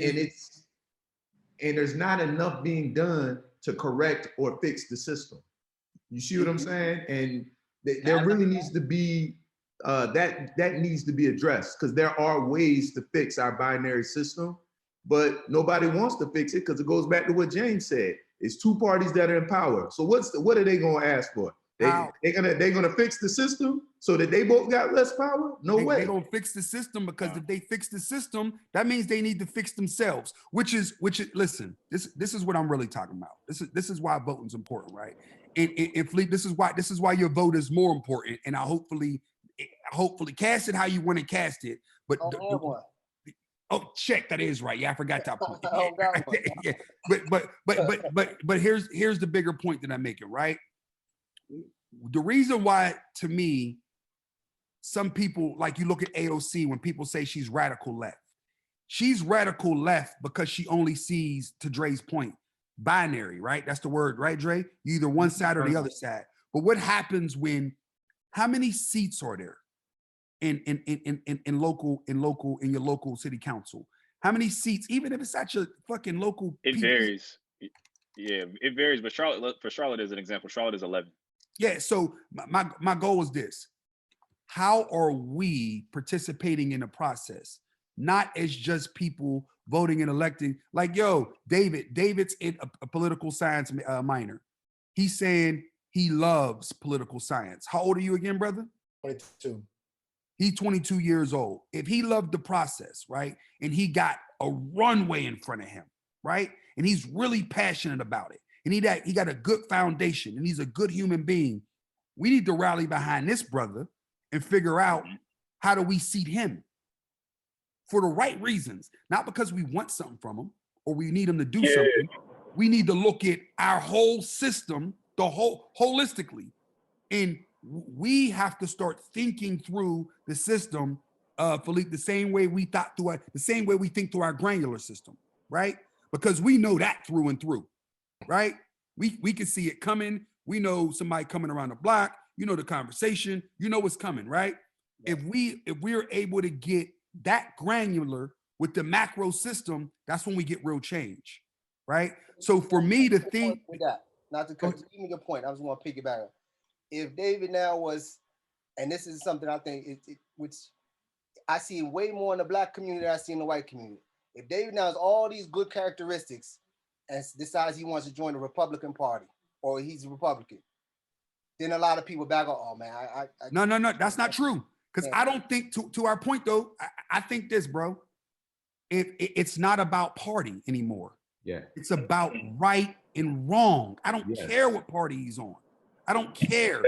S6: there's not enough being done to correct or fix the system. You see what I'm saying? And there really needs to be that needs to be addressed, because there are ways to fix our binary system, but nobody wants to fix it because it goes back to what James said. It's two parties that are in power. So what are they going to ask for? They're gonna fix the system so that they both got less power? No way.
S3: They're gonna fix the system, because if they fix the system, that means they need to fix themselves. Which is listen, this is what I'm really talking about. This is why voting's important, right? And Fleet, this is why your vote is more important. And I hopefully cast it how you want to cast it. But check, that is right. Yeah, I forgot that point. Yeah. But here's the bigger point that I'm making, right? The reason why, to me, some people, like you look at AOC, when people say she's radical left because she only sees, to Dre's point, binary, right? That's the word, right, Dre? You either one side or the other side. But what happens how many seats are there in your local city council? How many seats, even if it's at your fucking local?
S1: It varies. Yeah, it varies. But Charlotte as an example, Charlotte is 11.
S3: Yeah, so my goal is this. How are we participating in the process? Not as just people voting and electing. Like, yo, David's in a political science minor. He's saying he loves political science. How old are you again, brother?
S8: 22.
S3: He's 22 years old. If he loved the process, right, and he got a runway in front of him, right, and he's really passionate about it, and he got a good foundation, and he's a good human being, we need to rally behind this brother and figure out how do we seat him for the right reasons, not because we want something from him or we need him to do something. We need to look at our whole system, holistically, and we have to start thinking through the system, Philippe, the same way we think through our granular system, right? Because we know that through and through, right? We can see it coming. We know somebody coming around the block. You know the conversation. You know what's coming, right? If we're able to get that granular with the macro system, that's when we get real change, right? So for me to think
S9: with that, not to cut, give me your point. I just want to piggyback. If David now was, and this is something I think which I see way more in the black community than I see in the white community. If David now has all these good characteristics and decides he wants to join the Republican Party or he's a Republican, then a lot of people back on, oh man,
S3: No, that's not true. Because I don't think, to our point though, I think this, bro, it's not about party anymore.
S6: Yeah.
S3: It's about right and wrong. I don't care what party he's on. I don't care.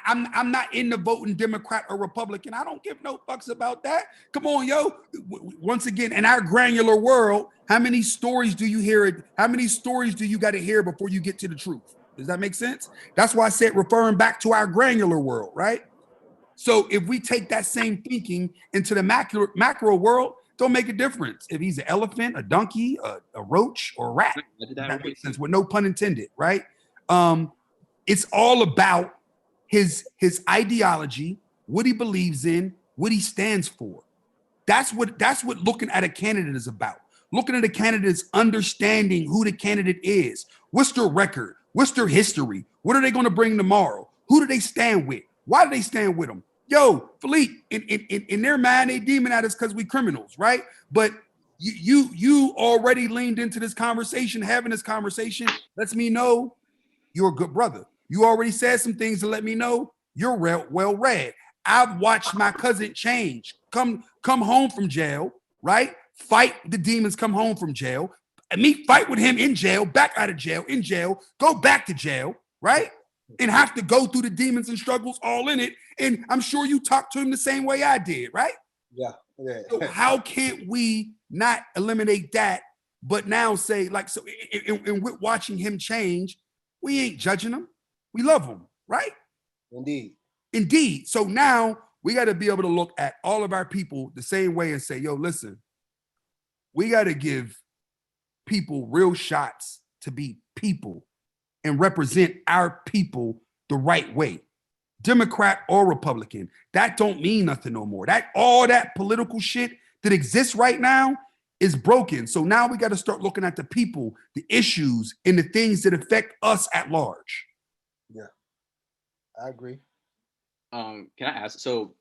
S3: I'm not in the voting Democrat or Republican. I don't give no fucks about that. Come on, yo. Once again, in our granular world, how many stories do you hear? How many stories do you got to hear before you get to the truth? Does that make sense? That's why I said referring back to our granular world, right? So if we take that same thinking into the macro world, don't make a difference if he's an elephant, a donkey, a roach, or a rat. That makes sense, with no pun intended, right? It's all about his ideology, what he believes in, what he stands for. That's what looking at a candidate is about. Looking at a candidate is understanding who the candidate is. What's their record? What's their history? What are they going to bring tomorrow? Who do they stand with? Why do they stand with them? Yo, Philippe, in their mind, they demon at us because we criminals, right? But you already leaned into this conversation. Having this conversation lets me know you're a good brother. You already said some things to let me know you're well read. I've watched my cousin change, come home from jail, right? Fight the demons, come home from jail, and me fight with him in jail, back out of jail, in jail, go back to jail, right? And have to go through the demons and struggles all in it. And I'm sure you talked to him the same way I did, right?
S9: Yeah.
S3: So how can't we not eliminate that, but now say, like, so and we're watching him change, we ain't judging him. We love him, right? Indeed. So now we got to be able to look at all of our people the same way and say, yo, listen, we got to give people real shots to be people and represent our people the right way. Democrat or Republican, that don't mean nothing no more. That all that political shit that exists right now is broken. So now we got to start looking at the people, the issues, and the things that affect us at large.
S9: Yeah, I agree.
S11: Can I ask? So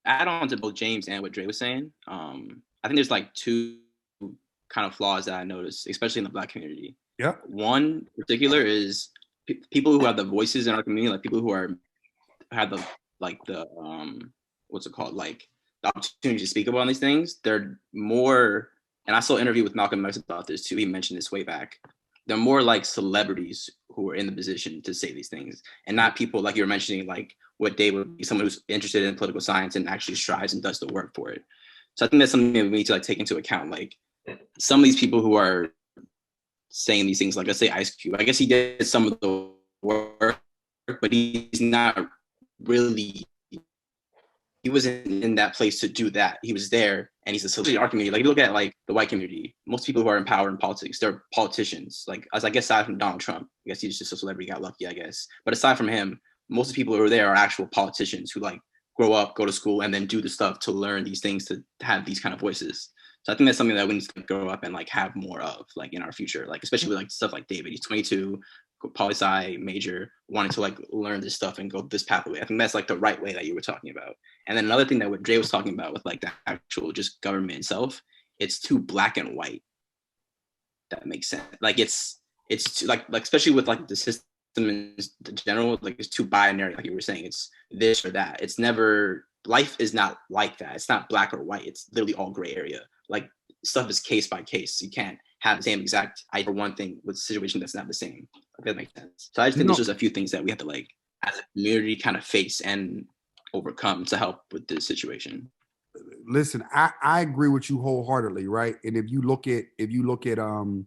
S11: add on to both James and what Dre was saying, I think there's like two kind of flaws that I noticed, especially in the Black community.
S3: Yeah.
S11: One in particular is people who have the voices in our community, like people who have the what's it called, like the opportunity to speak about these things. They're more, and I saw an interview with Malcolm X about this too. He mentioned this way back. They're more like celebrities who are in the position to say these things, and not people like you were mentioning, like what Dave would be, someone who's interested in political science and actually strives and does the work for it. So I think that's something that we need to like take into account. Like some of these people who are saying these things, like let's say Ice Cube, I guess he did some of the work, but he's not really, he wasn't in that place to do that. He was there, and he's a celebrity in our community. Like, if you look at like the white community, most people who are in power in politics, they're politicians. Like, as I guess aside from Donald Trump, I guess he's just a celebrity, got lucky, I guess. But aside from him, most of the people who are there are actual politicians who like grow up, go to school, and then do the stuff to learn these things, to have these kind of voices. So I think that's something that we need to grow up and like have more of, like in our future, like especially with like stuff like David. He's 22, poli-sci major, wanting to like learn this stuff and go this pathway. I think that's like the right way that you were talking about. And then another thing that what Dre was talking about with like the actual just government itself, it's too black and white. That makes sense. Like it's too, like especially with like the system in the general, like it's too binary. Like you were saying, it's this or that. It's never, life is not like that. It's not black or white. It's literally all gray area. Like stuff is case by case. You can't have the same exact idea for one thing with a situation that's not the same. If that makes sense. So I just think there's just a few things that we have to like as a community kind of face and overcome to help with this situation.
S3: Listen, I agree with you wholeheartedly, right? And if you look at and I'm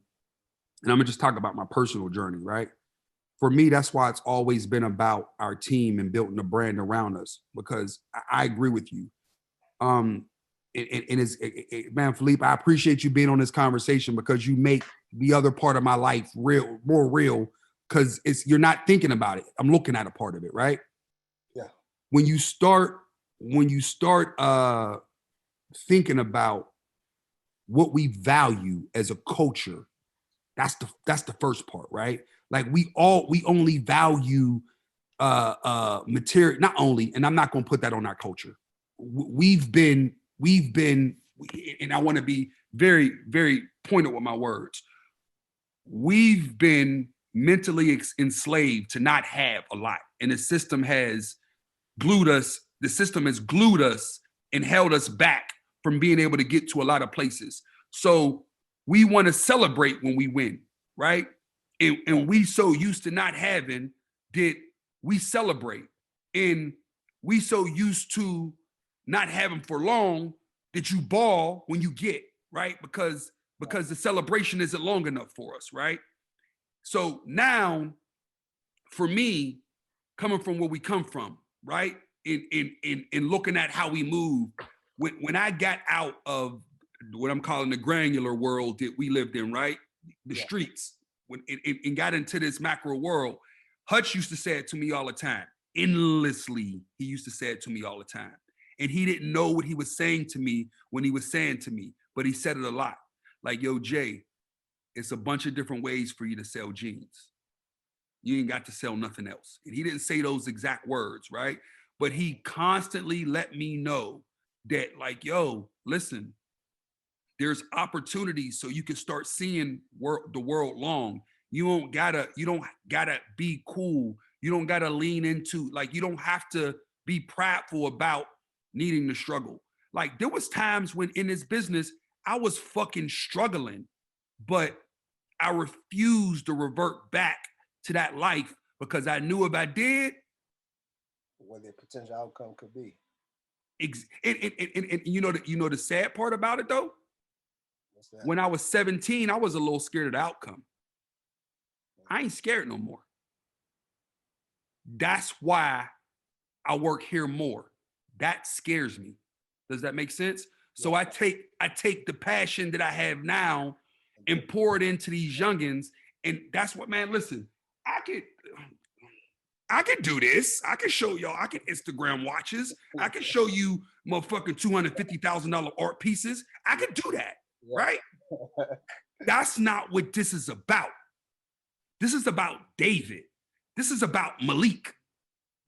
S3: gonna just talk about my personal journey, right? For me, that's why it's always been about our team and building a brand around us, because I agree with you. Man, Philippe, I appreciate you being on this conversation, because you make the other part of my life more real, because you're not thinking about it. I'm looking at a part of it, right?
S9: Yeah.
S3: When you start thinking about what we value as a culture, that's the first part, right? Like we only value material, not only, and I'm not going to put that on our culture. We've been, and I want to be very, very pointed with my words. We've been mentally enslaved to not have a lot, and the system has glued us. The system has glued us and held us back from being able to get to a lot of places. So we want to celebrate when we win, right? And we so used to not having, did we celebrate? And we so used to not having for long that you ball when you get, right? Because the celebration isn't long enough for us, right? So now, for me, coming from where we come from, right? In looking at how we move, when I got out of what I'm calling the granular world that we lived in, right? The streets, and got into this macro world, Hutch used to say it to me all the time, endlessly. He used to say it to me all the time. And he didn't know what he was saying to me when he was saying to me, but he said it a lot. Like, yo, Jay, it's a bunch of different ways for you to sell jeans. You ain't got to sell nothing else. And he didn't say those exact words, right? But he constantly let me know that, like, yo, listen, there's opportunities so you can start seeing the world long. You don't gotta be cool. You don't gotta lean into, like, you don't have to be prideful about needing to struggle. Like, there was times when in this business, I was fucking struggling, but I refused to revert back to that life, because I knew if I did,
S9: what the potential outcome could be.
S3: And you know the sad part about it though? When I was 17, I was a little scared of the outcome. I ain't scared no more. That's why I work here more. That scares me. Does that make sense? So I take the passion that I have now and pour it into these youngins. And that's what, man, listen, I could do this. I can show y'all. I can Instagram watches. I can show you motherfucking $250,000 art pieces. I can do that, right? That's not what this is about. This is about David. This is about Malik.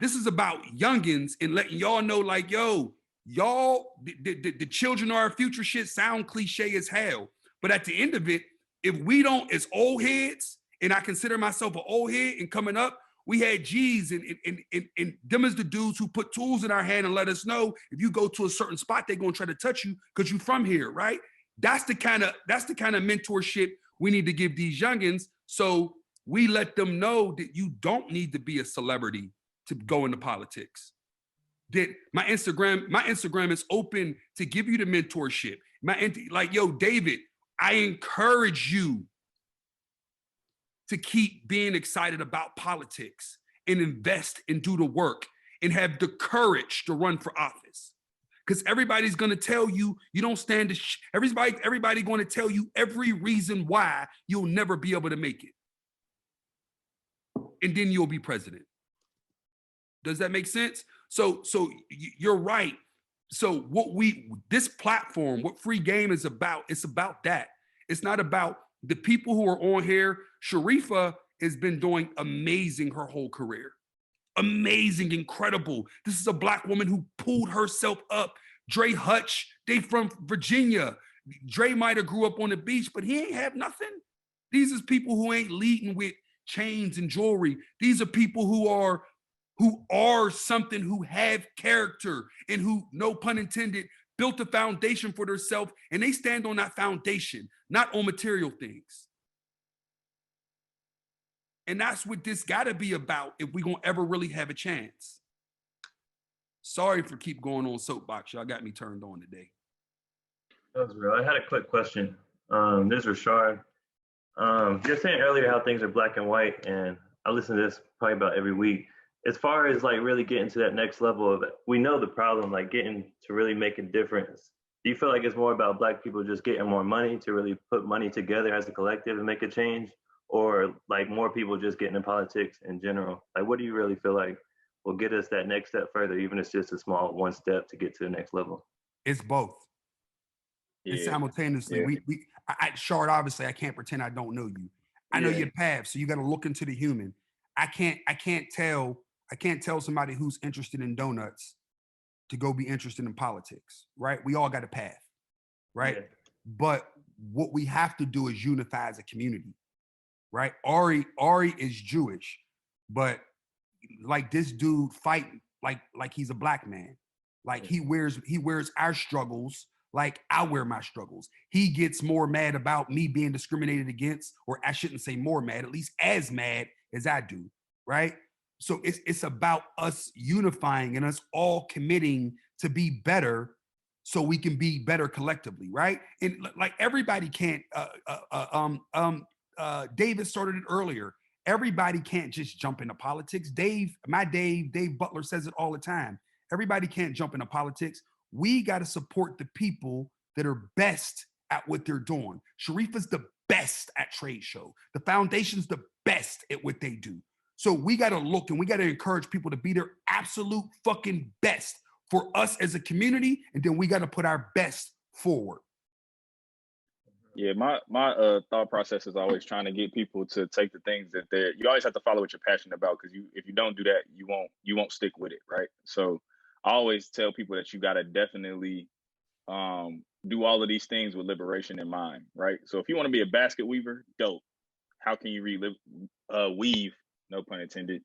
S3: This is about youngins and letting y'all know, like, yo, y'all, the children are our future shit sound cliche as hell. But at the end of it, if we don't, as old heads, and I consider myself an old head and coming up, we had G's and them as the dudes who put tools in our hand and let us know if you go to a certain spot, they're gonna try to touch you because you from here, right? That's the kind of mentorship we need to give these youngins. So we let them know that you don't need to be a celebrity to go into politics. That my Instagram is open to give you the mentorship. Like, yo, David, I encourage you to keep being excited about politics and invest and do the work and have the courage to run for office. Because everybody's going to tell you you don't stand to everybody going to tell you every reason why you'll never be able to make it. And then you'll be president. Does that make sense? So you're right. So this platform, what Free Game is about, it's about that. It's not about the people who are on here. Sharifa has been doing amazing her whole career. Amazing, incredible. This is a Black woman who pulled herself up. Dre Hutch, they from Virginia. Dre might have grew up on the beach, but he ain't have nothing. These is people who ain't leading with chains and jewelry. These are people who are something, who have character and who, no pun intended, built a foundation for themselves, and they stand on that foundation, not on material things. And that's what this gotta be about if we gonna ever really have a chance. Sorry for keep going on soapbox. Y'all got me turned on today.
S12: That was real. I had a quick question. This is Rashard. You're saying earlier how things are black and white, and I listen to this probably about every week. As far as like really getting to that next level of it, we know the problem, like getting to really make a difference. Do you feel like it's more about Black people just getting more money to really put money together as a collective and make a change? Or like more people just getting in politics in general? Like, what do you really feel like will get us that next step further, even if it's just a small one step to get to the next level?
S3: It's both.
S1: Yeah.
S3: And simultaneously,
S1: Yeah.
S3: Shard, obviously, I can't pretend I don't know you. I know your path, so you got to look into the human. I can't tell somebody who's interested in donuts to go be interested in politics, right? We all got a path, right?
S12: Yeah.
S3: But what we have to do is unify as a community, right? Ari is Jewish, but like this dude fighting like he's a Black man. Like he wears our struggles like I wear my struggles. He gets more mad about me being discriminated against, or I shouldn't say more mad, at least as mad as I do, right? So it's about us unifying and us all committing to be better so we can be better collectively, right? And like everybody can't, David started it earlier. Everybody can't just jump into politics. Dave Butler says it all the time. Everybody can't jump into politics. We got to support the people that are best at what they're doing. Sharifa's the best at trade show. The foundation's the best at what they do. So we got to look and we got to encourage people to be their absolute fucking best for us as a community. And then we got to put our best forward.
S1: Yeah, my thought process is always trying to get people to take the things that you always have to follow what you're passionate about, because if you don't do that, you won't stick with it, right? So I always tell people that you got to definitely do all of these things with liberation in mind, right? So if you want to be a basket weaver, dope. How can you weave, no pun intended,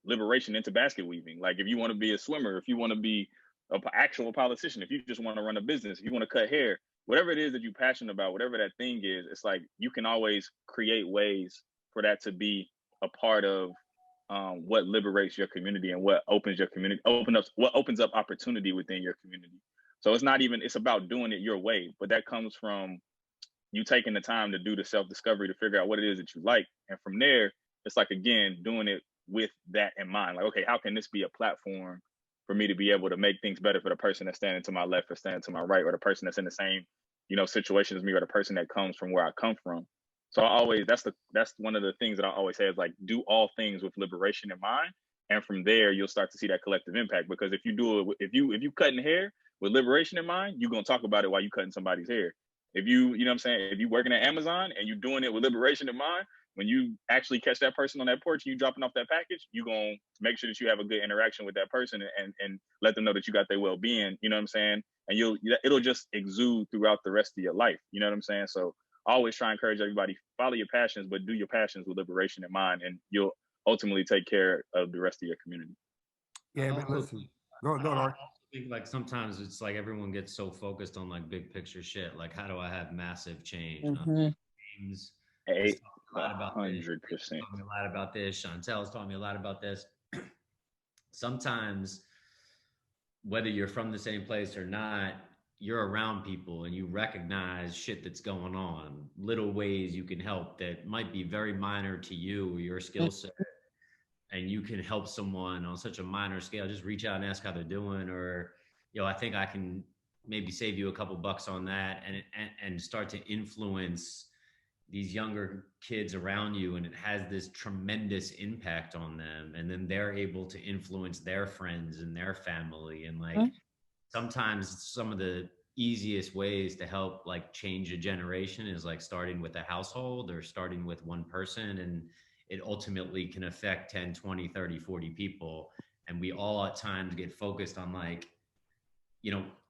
S1: liberation into basket weaving? Like if you want to be a swimmer, if you want to be an actual politician, if you just want to run a business, if you want to cut hair, whatever it is that you're passionate about, whatever that thing is, it's like you can always create ways for that to be a part of what liberates your community and what opens your community, what opens up opportunity within your community. So it's about doing it your way, but that comes from you taking the time to do the self-discovery to figure out what it is that you like. And from there, it's like, again, doing it with that in mind. Like, okay, how can this be a platform for me to be able to make things better for the person that's standing to my left or standing to my right, or the person that's in the same, situation as me, or the person that comes from where I come from. So that's one of the things that I always say is like, do all things with liberation in mind. And from there, you'll start to see that collective impact. Because if you do it, if you cutting hair with liberation in mind, you're going to talk about it while you cutting somebody's hair. If you know what I'm saying, if you working at Amazon and you're doing it with liberation in mind, when you actually catch that person on that porch and you dropping off that package, you gonna make sure that you have a good interaction with that person and let them know that you got their well-being, you know what I'm saying? And it'll just exude throughout the rest of your life, you know what I'm saying? So I always try and encourage everybody, follow your passions, but do your passions with liberation in mind, and you'll ultimately take care of the rest of your community.
S3: Yeah, man, listen. Go,
S4: I think like sometimes it's like everyone gets so focused on like big picture shit. Like, how do I have massive change? James has talked a lot about this.
S1: 100%.
S4: Taught me a lot about this. Chantel's taught me a lot about this. Sometimes, whether you're from the same place or not, you're around people and you recognize shit that's going on, little ways you can help that might be very minor to you or your skill set. And you can help someone on such a minor scale. Just reach out and ask how they're doing, or, I think I can maybe save you a couple bucks on that, and start to influence these younger kids around you, and it has this tremendous impact on them. And then they're able to influence their friends and their family. And like, sometimes some of the easiest ways to help like change a generation is like starting with a household or starting with one person, and it ultimately can affect 10, 20, 30, 40 people. And we all at times get focused on like,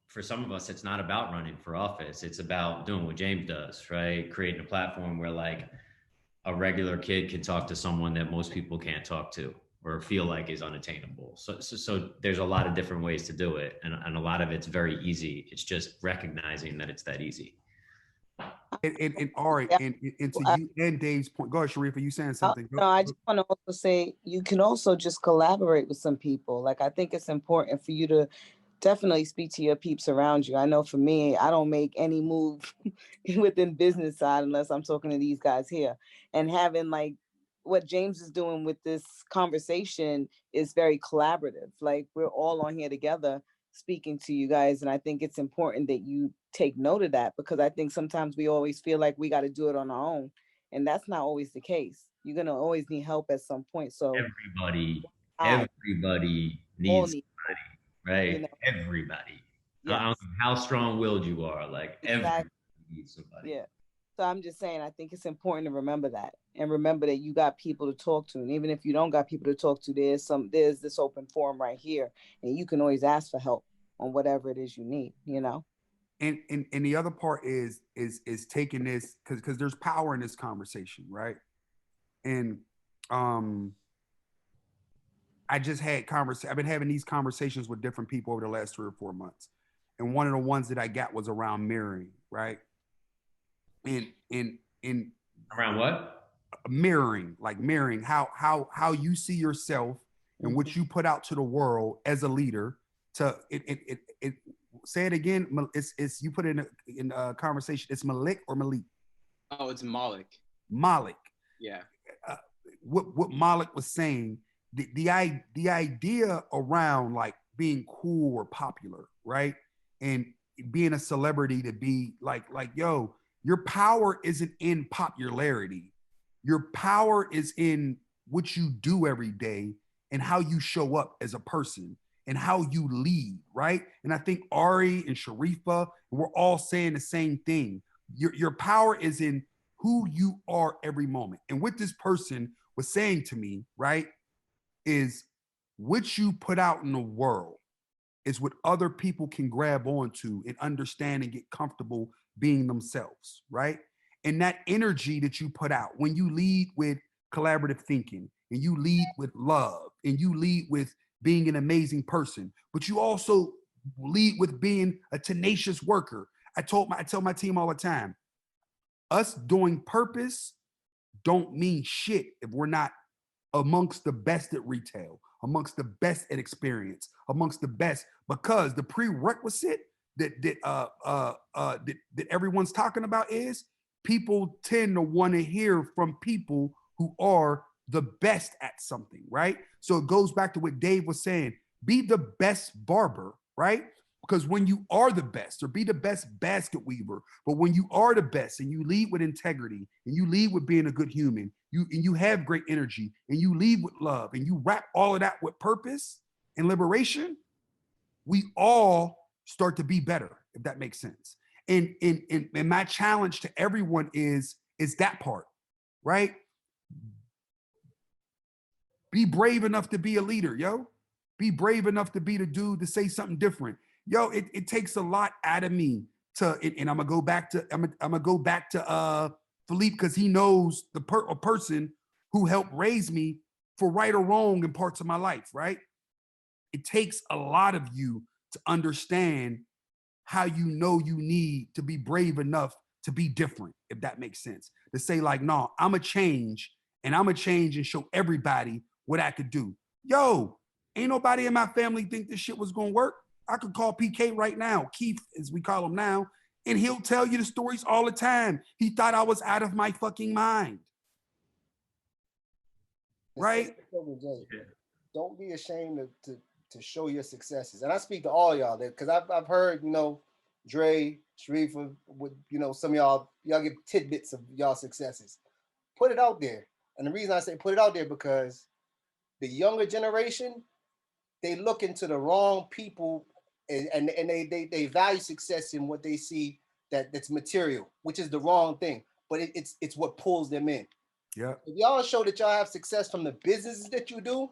S4: for some of us, it's not about running for office. It's about doing what James does, right? Creating a platform where like a regular kid can talk to someone that most people can't talk to or feel like is unattainable. So there's a lot of different ways to do it. And a lot of it's very easy. It's just recognizing that it's that easy.
S3: And Ari, and to you and Dave's point, go ahead, Sharifa, you saying something?
S5: No, I just want to also say you can also just collaborate with some people. Like, I think it's important for you to definitely speak to your peeps around you. I know for me, I don't make any move within business side unless I'm talking to these guys here. And having like what James is doing with this conversation is very collaborative. Like, we're all on here together speaking to you guys. And I think it's important that you take note of that, because I think sometimes we always feel like we got to do it on our own. And that's not always the case. You're going to always need help at some point. So
S4: everybody needs somebody, right? Everybody. Yes. I don't know how strong-willed you are. Like, everybody needs somebody.
S5: Yeah. So I'm just saying, I think it's important to remember that, and remember that you got people to talk to. And even if you don't got people to talk to, there's this open forum right here, and you can always ask for help on whatever it is you need,
S3: And the other part is taking this, because there's power in this conversation, right? And I just had I've been having these conversations with different people over the last 3 or 4 months. And one of the ones that I got was around mirroring, right? In
S4: around what?
S3: Mirroring, like mirroring how you see yourself and what you put out to the world as a leader. To it say it again. It's you put it in a conversation. It's Malik or Malik?
S11: Oh, it's Malik.
S3: Malik.
S11: Yeah.
S3: What Malik was saying, the idea around like being cool or popular, right? And being a celebrity, to be like yo, your power isn't in popularity. Your power is in what you do every day and how you show up as a person and how you lead, right? And I think Ari and Sharifa, we're all saying the same thing. Your power is in who you are every moment. And what this person was saying to me, right, is what you put out in the world is what other people can grab onto and understand and get comfortable being themselves, right? And that energy that you put out when you lead with collaborative thinking and you lead with love and you lead with being an amazing person, but you also lead with being a tenacious worker. I tell my team all the time, us doing purpose don't mean shit if we're not amongst the best at retail, amongst the best at experience, amongst the best, because the prerequisite that everyone's talking about is people tend to want to hear from people who are the best at something, right? So it goes back to what Dave was saying, be the best barber, right? Because when you are the best, or be the best basket weaver, but when you are the best and you lead with integrity and you lead with being a good human, you have great energy and you lead with love and you wrap all of that with purpose and liberation, we all start to be better, if that makes sense. And my challenge to everyone is that part, right? Be brave enough to be a leader, yo. Be brave enough to be the dude to say something different. Yo, it takes a lot out of me to, and I'm gonna go back to I'm gonna go back to Philippe, because he knows a person who helped raise me for right or wrong in parts of my life, right? It takes a lot of you to understand how you know you need to be brave enough to be different, if that makes sense. To say like, no, I'm a change and show everybody what I could do. Yo, ain't nobody in my family think this shit was gonna work. I could call PK right now, Keith, as we call him now, and he'll tell you the stories all the time. He thought I was out of my fucking mind. Right?
S9: Don't be ashamed to show your successes. And I speak to all y'all there, because I've heard, you know, Dre, Sharifa, with, you know, some of y'all get tidbits of y'all successes. Put it out there. And the reason I say put it out there, because the younger generation, they look into the wrong people, and they value success in what they see that's material, which is the wrong thing. But it's what pulls them in.
S3: Yeah.
S9: If y'all show that y'all have success from the businesses that you do,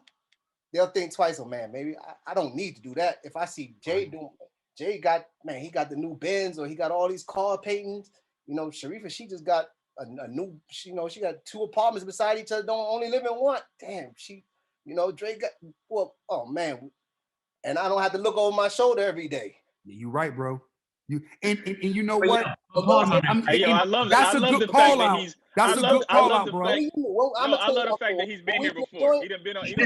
S9: they'll think twice. Oh man, maybe I don't need to do that. If I see Jay doing, he got the new Benz, or he got all these car paintings. You know, Sharifa, she just got a new, she got 2 apartments beside each other, don't only live in one. Damn, Dre got, well, oh man. And I don't have to look over my shoulder every day.
S3: You're right, bro. And you know what?
S1: I love the fact that he's.
S3: That's a good call out, bro.
S1: I love the fact that he's been here before. He done been on. He be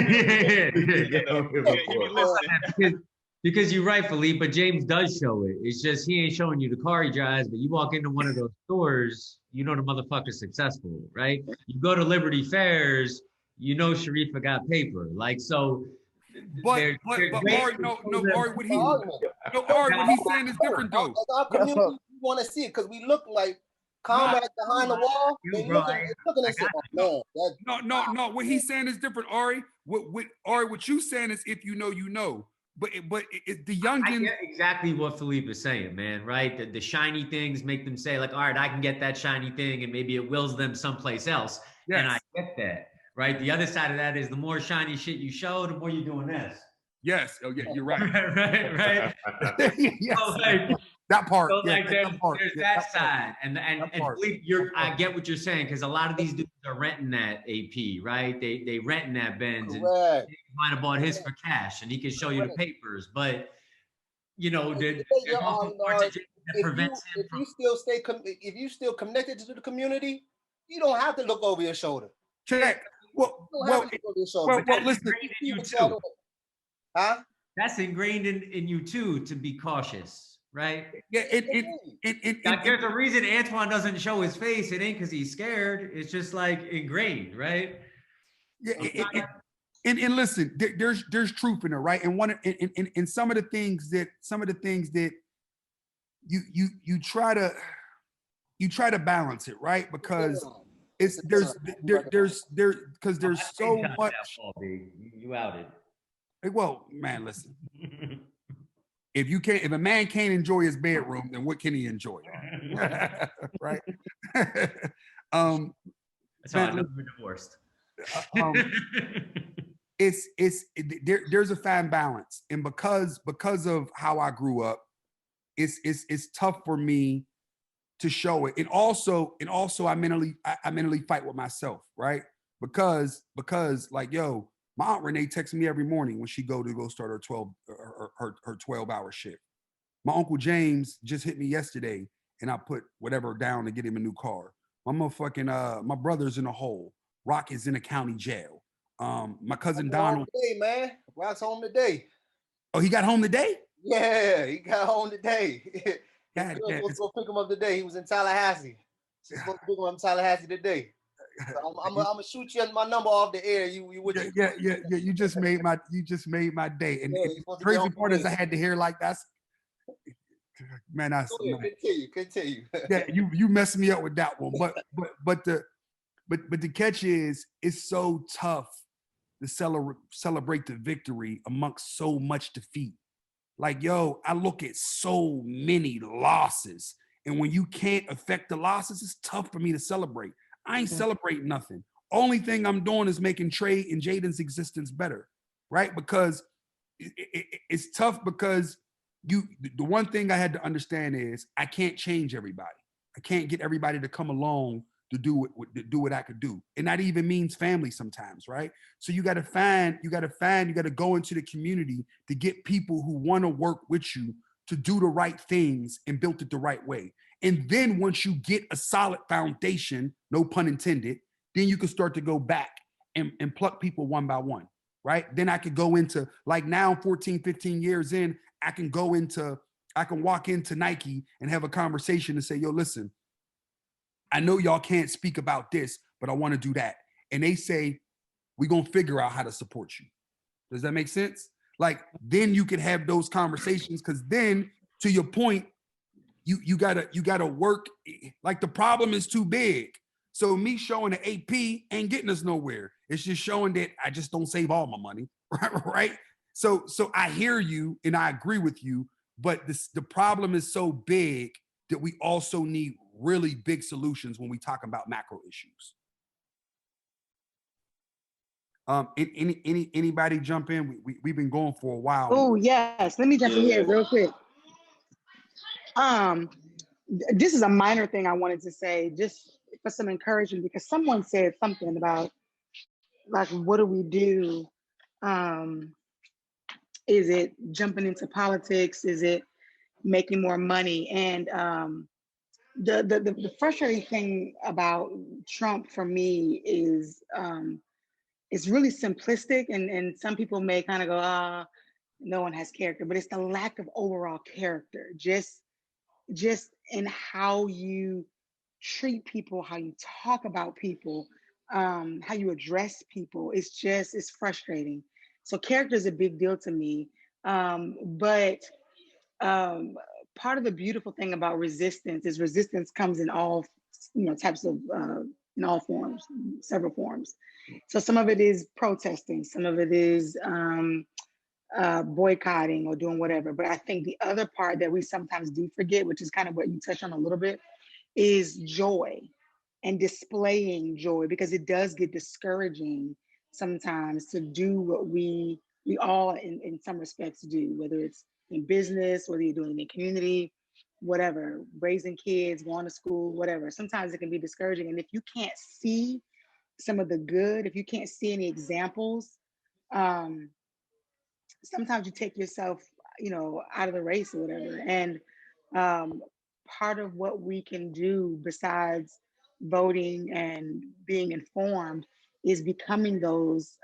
S1: listening.
S4: Because you're right, Philippe, but James does show it. It's just he ain't showing you the car he drives, but you walk into one of those stores, you know the motherfucker's successful, right? You go to Liberty Fairs, you know Sharifa got paper. Like, so.
S3: But Ari, what he's saying is different though.
S9: Our community, we want to see it because we look like combat behind the wall. Looking at it, oh, man.
S3: No. What he's saying is different, Ari. What you saying is if you know, you know. But the youngins.
S4: I get exactly what Philippe is saying, man. Right? The shiny things make them say like, all right, I can get that shiny thing, and maybe it wills them someplace else. Yes. And I get that. Right. The other side of that is the more shiny shit you show, the more you're doing this.
S3: Yes. Oh, yeah, you're right.
S4: right.
S3: Yes.
S4: So, like,
S3: that part.
S4: So,
S3: yeah,
S4: like, there's that side. And Philippe, I get what you're saying, because a lot of these dudes are renting that AP, right? They renting that Benz. And he might have bought his for cash, and he can show you the papers. But you know, there's also parts of that prevents him from.
S9: If you still connected to the community, you don't have to look over your shoulder.
S3: Check. Well, listen.
S4: In you too.
S9: Huh?
S4: That's ingrained in you too, to be cautious, right?
S3: Yeah.
S4: There's a reason Antoine doesn't show his face. It ain't because he's scared. It's just like ingrained, right?
S3: Yeah. And listen, there's truth in it, right? And in some of the things that you try to balance it, right? Because there's so much.
S4: You outed.
S3: Well, man, listen. If a man can't enjoy his bedroom, then what can he enjoy? Right?
S4: That's how I know we're divorced.
S3: There's a fine balance, and because of how I grew up, it's tough for me to show it, and also I mentally fight with myself, right? Because like, yo, my Aunt Renee texts me every morning when she go start her 12-hour shift. My Uncle James just hit me yesterday, and I put whatever down to get him a new car. My motherfucking my brother's in a hole. Rock is in a county jail. My cousin Donald.
S9: Today, man. Rock's home today.
S3: Oh, he got home today?
S9: Yeah, he got home today.
S3: God,
S9: Let's go pick him up today. He was in Tallahassee. She's supposed to pick him up in Tallahassee today. So I'm gonna shoot you my number off the air.
S3: Yeah. You just made my day. And the crazy part is I had to hear like that's. Man,
S9: continue.
S3: Yeah, you messed me up with that one. But the catch is, it's so tough to celebrate the victory amongst so much defeat. Like, yo, I look at so many losses, and when you can't affect the losses, it's tough for me to celebrate. I ain't celebrating nothing. only thing I'm doing is making Trey and Jaden's existence better, right? Because it's tough because the one thing I had to understand is I can't change everybody. I can't get everybody to come along to do what I could do. And that even means family sometimes, right? So you got to go into the community to get people who want to work with you to do the right things and build it the right way. And then once you get a solid foundation, no pun intended, then you can start to go back and pluck people one by one, right? Then I could go into, like now 14, 15 years in, I can walk into Nike and have a conversation and say, yo, listen, I know y'all can't speak about this, but I want to do that. And they say, we're going to figure out how to support you. Does that make sense? Like, then you can have those conversations, because then, to your point, you gotta work. Like, the problem is too big. So me showing the AP ain't getting us nowhere. It's just showing that I just don't save all my money, right? So I hear you and I agree with you, but the problem is so big that we also need really big solutions when we talk about macro issues. Anybody jump in? We've been going for a while.
S13: Oh yes, let me jump in here real quick. This is a minor thing I wanted to say, just for some encouragement, because someone said something about, like, what do we do? Is it jumping into politics? Is it making more money? And the frustrating thing about Trump for me is it's really simplistic, and some people may kind of go, no one has character, but it's the lack of overall character, just in how you treat people, how you talk about people, how you address people. It's frustrating. So character is a big deal to me. But part of the beautiful thing about resistance is resistance comes in all, types of, in all forms, several forms. So some of it is protesting, some of it is boycotting or doing whatever. But I think the other part that we sometimes do forget, which is kind of what you touched on a little bit, is joy and displaying joy, because it does get discouraging sometimes to do what we all in some respects do, whether it's in business, whether you're doing it in the community, whatever, raising kids, going to school, whatever. Sometimes it can be discouraging. And if you can't see some of the good, if you can't see any examples, sometimes you take yourself, out of the race or whatever. And part of what we can do besides voting and being informed is becoming those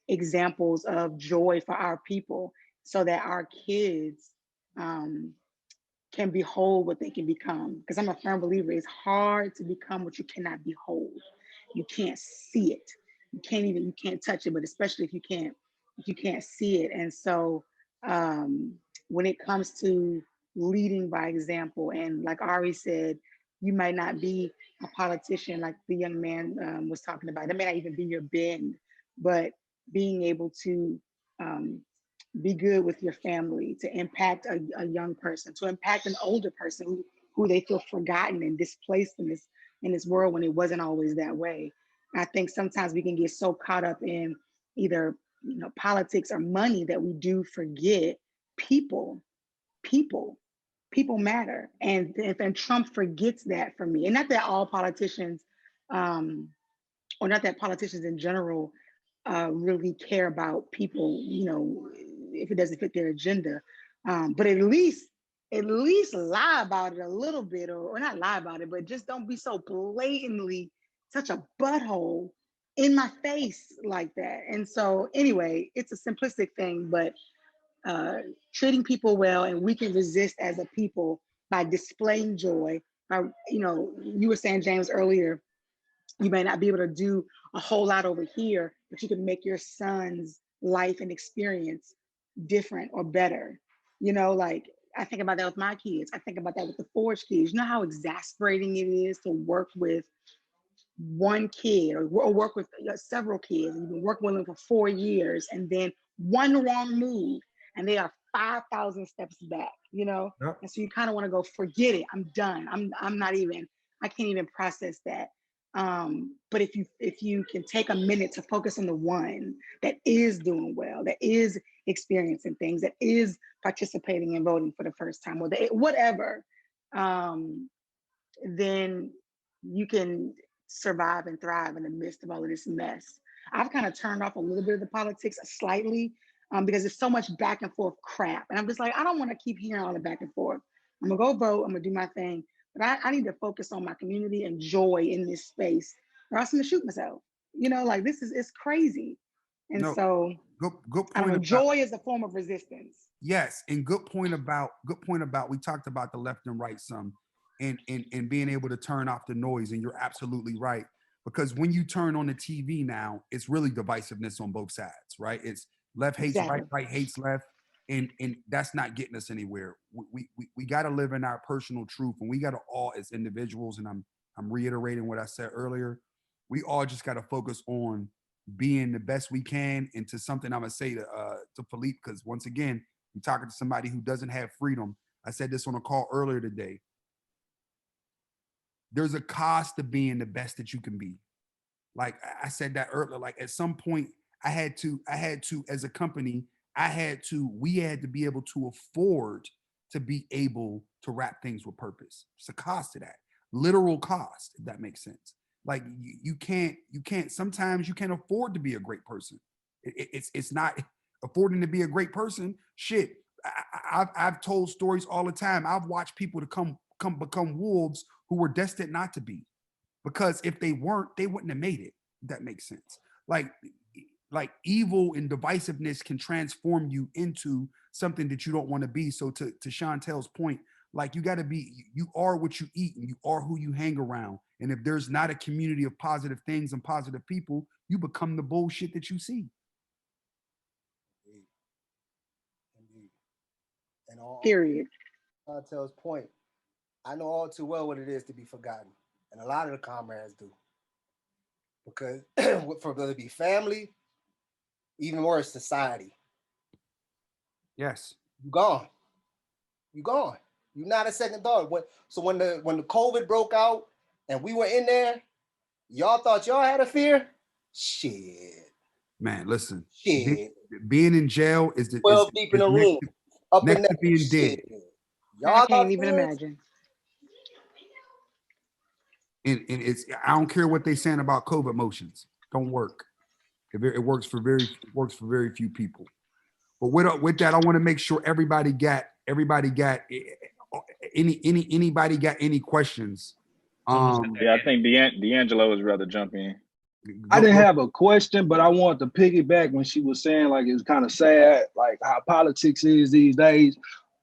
S13: examples of joy for our people, so that our kids can behold what they can become. Because I'm a firm believer, it's hard to become what you cannot behold. You can't see it. You can't touch it, but especially if you can't see it. And so when it comes to leading by example, and like Ari said, you might not be a politician like the young man was talking about. That may not even be your bend, but being able to be good with your family, to impact a young person, to impact an older person who they feel forgotten and displaced in this world when it wasn't always that way. I think sometimes we can get so caught up in either politics or money that we do forget people matter. And Trump forgets that for me. And not that all politicians or not that politicians in general really care about people, if it doesn't fit their agenda. But at least lie about it a little bit, or not lie about it, but just don't be so blatantly such a butthole in my face like that. And so anyway, it's a simplistic thing, but treating people well, and we can resist as a people by displaying joy. By, you were saying, James, earlier, you may not be able to do a whole lot over here, but you can make your son's life and experience different or better. Like, I think about that with my kids. I think about that with the Forge kids. You know how exasperating it is to work with one kid or work with several kids, and you've been working with them for 4 years, and then one wrong move and they are 5,000 steps back, Yep. And so you kind of want to go, forget it. I'm done. I can't even process that. But if you can take a minute to focus on the one that is doing well, that is experiencing things, that is participating in voting for the first time, or whatever, then you can survive and thrive in the midst of all of this mess. I've kind of turned off a little bit of the politics slightly, because it's so much back and forth crap. And I'm just like, I don't want to keep hearing all the back and forth. I'm gonna go vote, I'm gonna do my thing, but I need to focus on my community and joy in this space, or else I'm gonna shoot myself. You know, like it's crazy. And
S3: No,
S13: so
S3: good
S13: I don't
S3: point
S13: know,
S3: about,
S13: joy is a form of resistance.
S3: yes, and good point about we talked about the left and right some, and being able to turn off the noise, and you're absolutely right. Because when you turn on the TV now, it's really divisiveness on both sides, right? It's left hates right,
S13: Exactly.
S3: right hates left, and that's not getting us anywhere. We got to live in our personal truth, and we got to all as individuals, and I'm reiterating what I said earlier. We all just got to focus on being the best we can. And to something I'm gonna say to Philippe, because once again, you're talking to somebody who doesn't have freedom. I said this on a call earlier today. There's a cost to being the best that you can be. Like I said that earlier, like at some point I had to, as a company, we had to be able to afford to be able to wrap things with purpose. It's a cost to that, literal cost, if that makes sense. Like you can't, sometimes you can't afford to be a great person. It's not affording to be a great person. Shit. I've told stories all the time. I've watched people to come become wolves who were destined not to be, because if they weren't, they wouldn't have made it. If that makes sense. Like evil and divisiveness can transform you into something that you don't want to be. So to Chantel's point, like you got to be, you are what you eat, and you are who you hang around. And if there's not a community of positive things and positive people, you become the bullshit that you see.
S9: Indeed. And all
S13: Period.
S9: Chantel's point, I know all too well what it is to be forgotten, and a lot of the comrades do. Because for whether it be family, even worse, society,
S3: Yes.
S9: you gone. You gone. You're not a second thought. When the COVID broke out and we were in there, y'all thought y'all had a fear? Shit.
S3: Man, listen.
S9: Shit.
S3: Being in jail is
S9: 12 deep in a room. Up in
S3: next
S9: that
S3: to being dead.
S9: shit.
S13: I
S9: Y'all
S13: can't
S9: thought
S13: even
S9: fears?
S13: imagine.
S3: And it's, I don't care what they saying about COVID motions. Don't work. It works for very few people. But with that, I want to make sure everybody got anybody got any questions.
S1: Yeah, I think D'Angelo was rather jump in.
S14: I didn't have a question, but I wanted to piggyback when she was saying like it's kind of sad, like how politics is these days.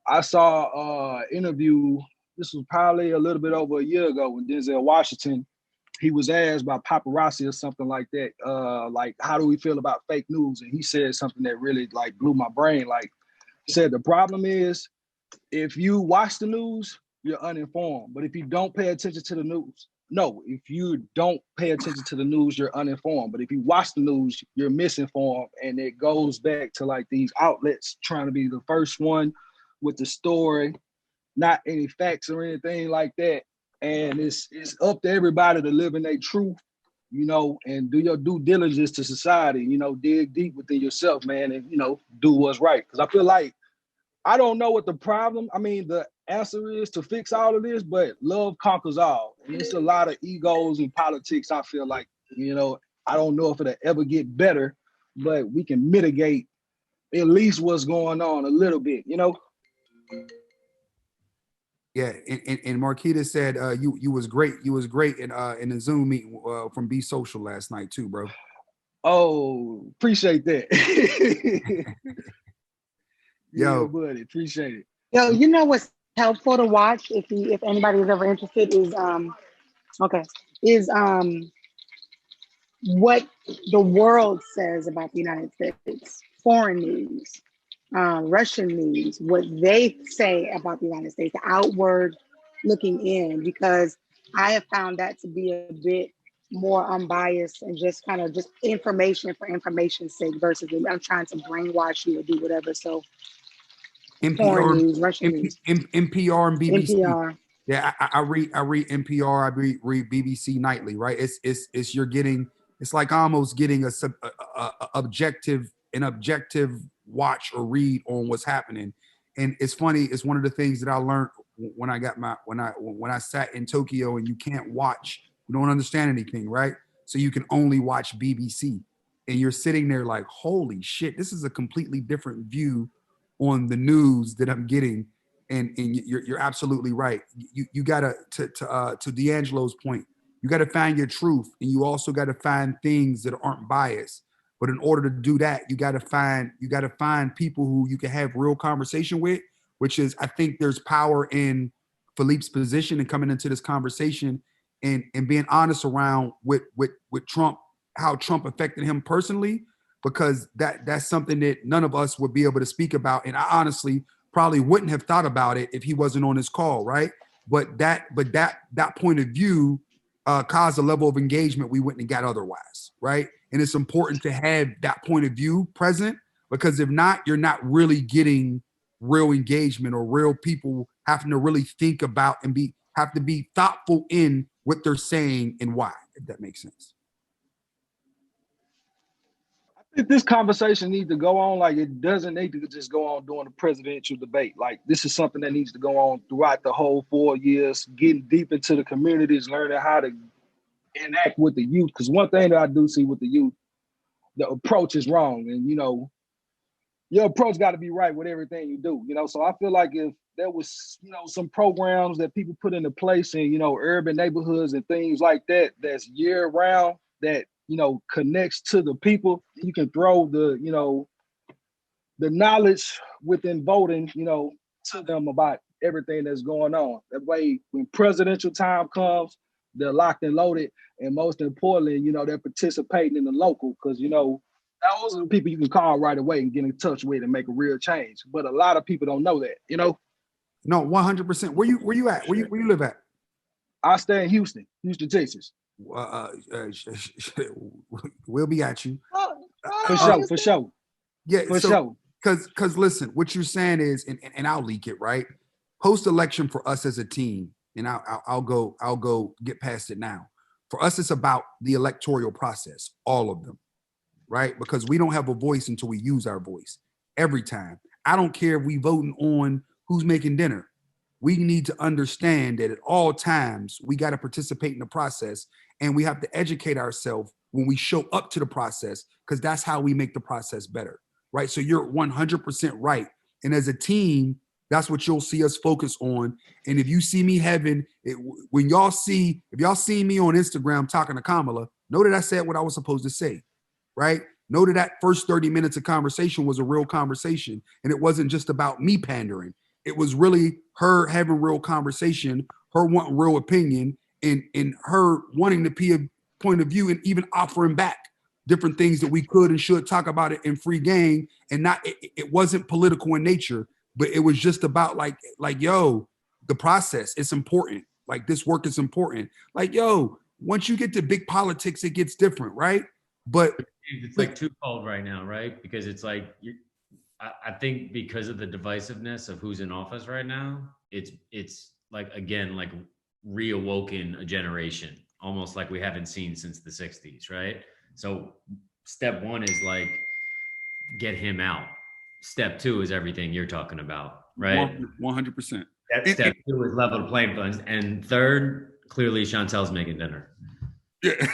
S14: I saw interview. This was probably a little bit over a year ago when Denzel Washington, he was asked by paparazzi or something like that, like how do we feel about fake news? And he said something that really like blew my brain. Like he said, the problem is if you watch the news, you're uninformed. But if you don't pay attention to the news, no, if you don't pay attention to the news, you're uninformed. But if you watch the news, you're misinformed. And it goes back to like these outlets trying to be the first one with the story, not any facts or anything like that. And it's up to everybody to live in their truth, you know, and do your due diligence to society, you know, dig deep within yourself, man, and, you know, do what's right. Because I feel like I don't know what the problem, the answer is to fix all of this, but love conquers all. And it's a lot of egos in politics, I feel like, you know, I don't know if it'll ever get better, but we can mitigate at least what's going on a little bit, you know?
S3: Yeah, and Marquita said you was great. You was great in the Zoom meeting from Be Social last night too, bro.
S14: Oh, appreciate that.
S3: Yo,
S14: yeah, buddy, appreciate it.
S13: Yo, you know what's helpful to watch if anybody's ever interested is what the world says about the United States, foreign news, Russian news, what they say about the United States, the outward looking in, because I have found that to be a bit more unbiased and just kind of just information for information's sake versus I'm trying to brainwash you or do whatever. So foreign news, Russian news,
S3: NPR and BBC.
S13: NPR.
S3: Yeah, I read NPR, I read BBC nightly, right? It's you're getting, it's like almost getting an objective watch or read on what's happening. And it's funny, it's one of the things that I learned when I sat in Tokyo, and you can't watch, you don't understand anything, right? So you can only watch BBC. And you're sitting there like, holy shit, this is a completely different view on the news that I'm getting. And you're absolutely right. You gotta to D'Angelo's point, you gotta find your truth, and you also gotta find things that aren't biased. But in order to do that, you gotta find people who you can have real conversation with, which is, I think there's power in Philippe's position and coming into this conversation and being honest around with Trump, how Trump affected him personally, because that's something that none of us would be able to speak about. And I honestly probably wouldn't have thought about it if he wasn't on this call, right? But that point of view caused a level of engagement we wouldn't have got otherwise, right? And it's important to have that point of view present, because if not, you're not really getting real engagement or real people having to really think about and have to be thoughtful in what they're saying and why, if that makes sense.
S14: This conversation needs to go on. Like, it doesn't need to just go on during the presidential debate. Like, this is something that needs to go on throughout the whole 4 years, getting deep into the communities, learning how to enact with the youth. Because one thing that I do see with the youth, the approach is wrong. And, your approach got to be right with everything you do, So I feel like if there was, some programs that people put into place in, urban neighborhoods and things like that, that's year round, that, connects to the people, you can throw the knowledge within voting, to them about everything that's going on. That way, when presidential time comes, they're locked and loaded. And most importantly, they're participating in the local, because, those are the people you can call right away and get in touch with and make a real change. But a lot of people don't know that,
S3: No, 100%. Where you at? Where you live at?
S14: I stay in Houston, Texas.
S3: We'll be at you.
S14: For sure.
S3: Yeah,
S14: for sure.
S3: Because listen, what you're saying is, and I'll leak it, right? Post-election for us as a team, and I'll go get past it now. For us, it's about the electoral process, all of them, right? Because we don't have a voice until we use our voice every time. I don't care if we voting on who's making dinner. We need to understand that at all times, we got to participate in the process, and we have to educate ourselves when we show up to the process, because that's how we make the process better, right? So you're 100% right. And as a team, that's what you'll see us focus on. And if you see me having it, if y'all see me on Instagram talking to Kamala, know that I said what I was supposed to say, right? Know that first 30 minutes of conversation was a real conversation, and it wasn't just about me pandering. It was really her having real conversation, her wanting real opinion, and her wanting to be a point of view, and even offering back different things that we could and should talk about it in free game. And not, it wasn't political in nature, but it was just about like, yo, the process, it's important. Like, this work is important. Like, yo, once you get to big politics, it gets different, right? But
S4: it's like twofold right now, right? Because it's like, I think because of the divisiveness of who's in office right now, it's like, again, like reawoken a generation, almost like we haven't seen since the 60s, right? So step one is like, get him out. Step two is everything you're talking about, right?
S3: 100%.
S4: Step two is level the playing field. And third, clearly Chantel's making dinner.
S3: Yeah.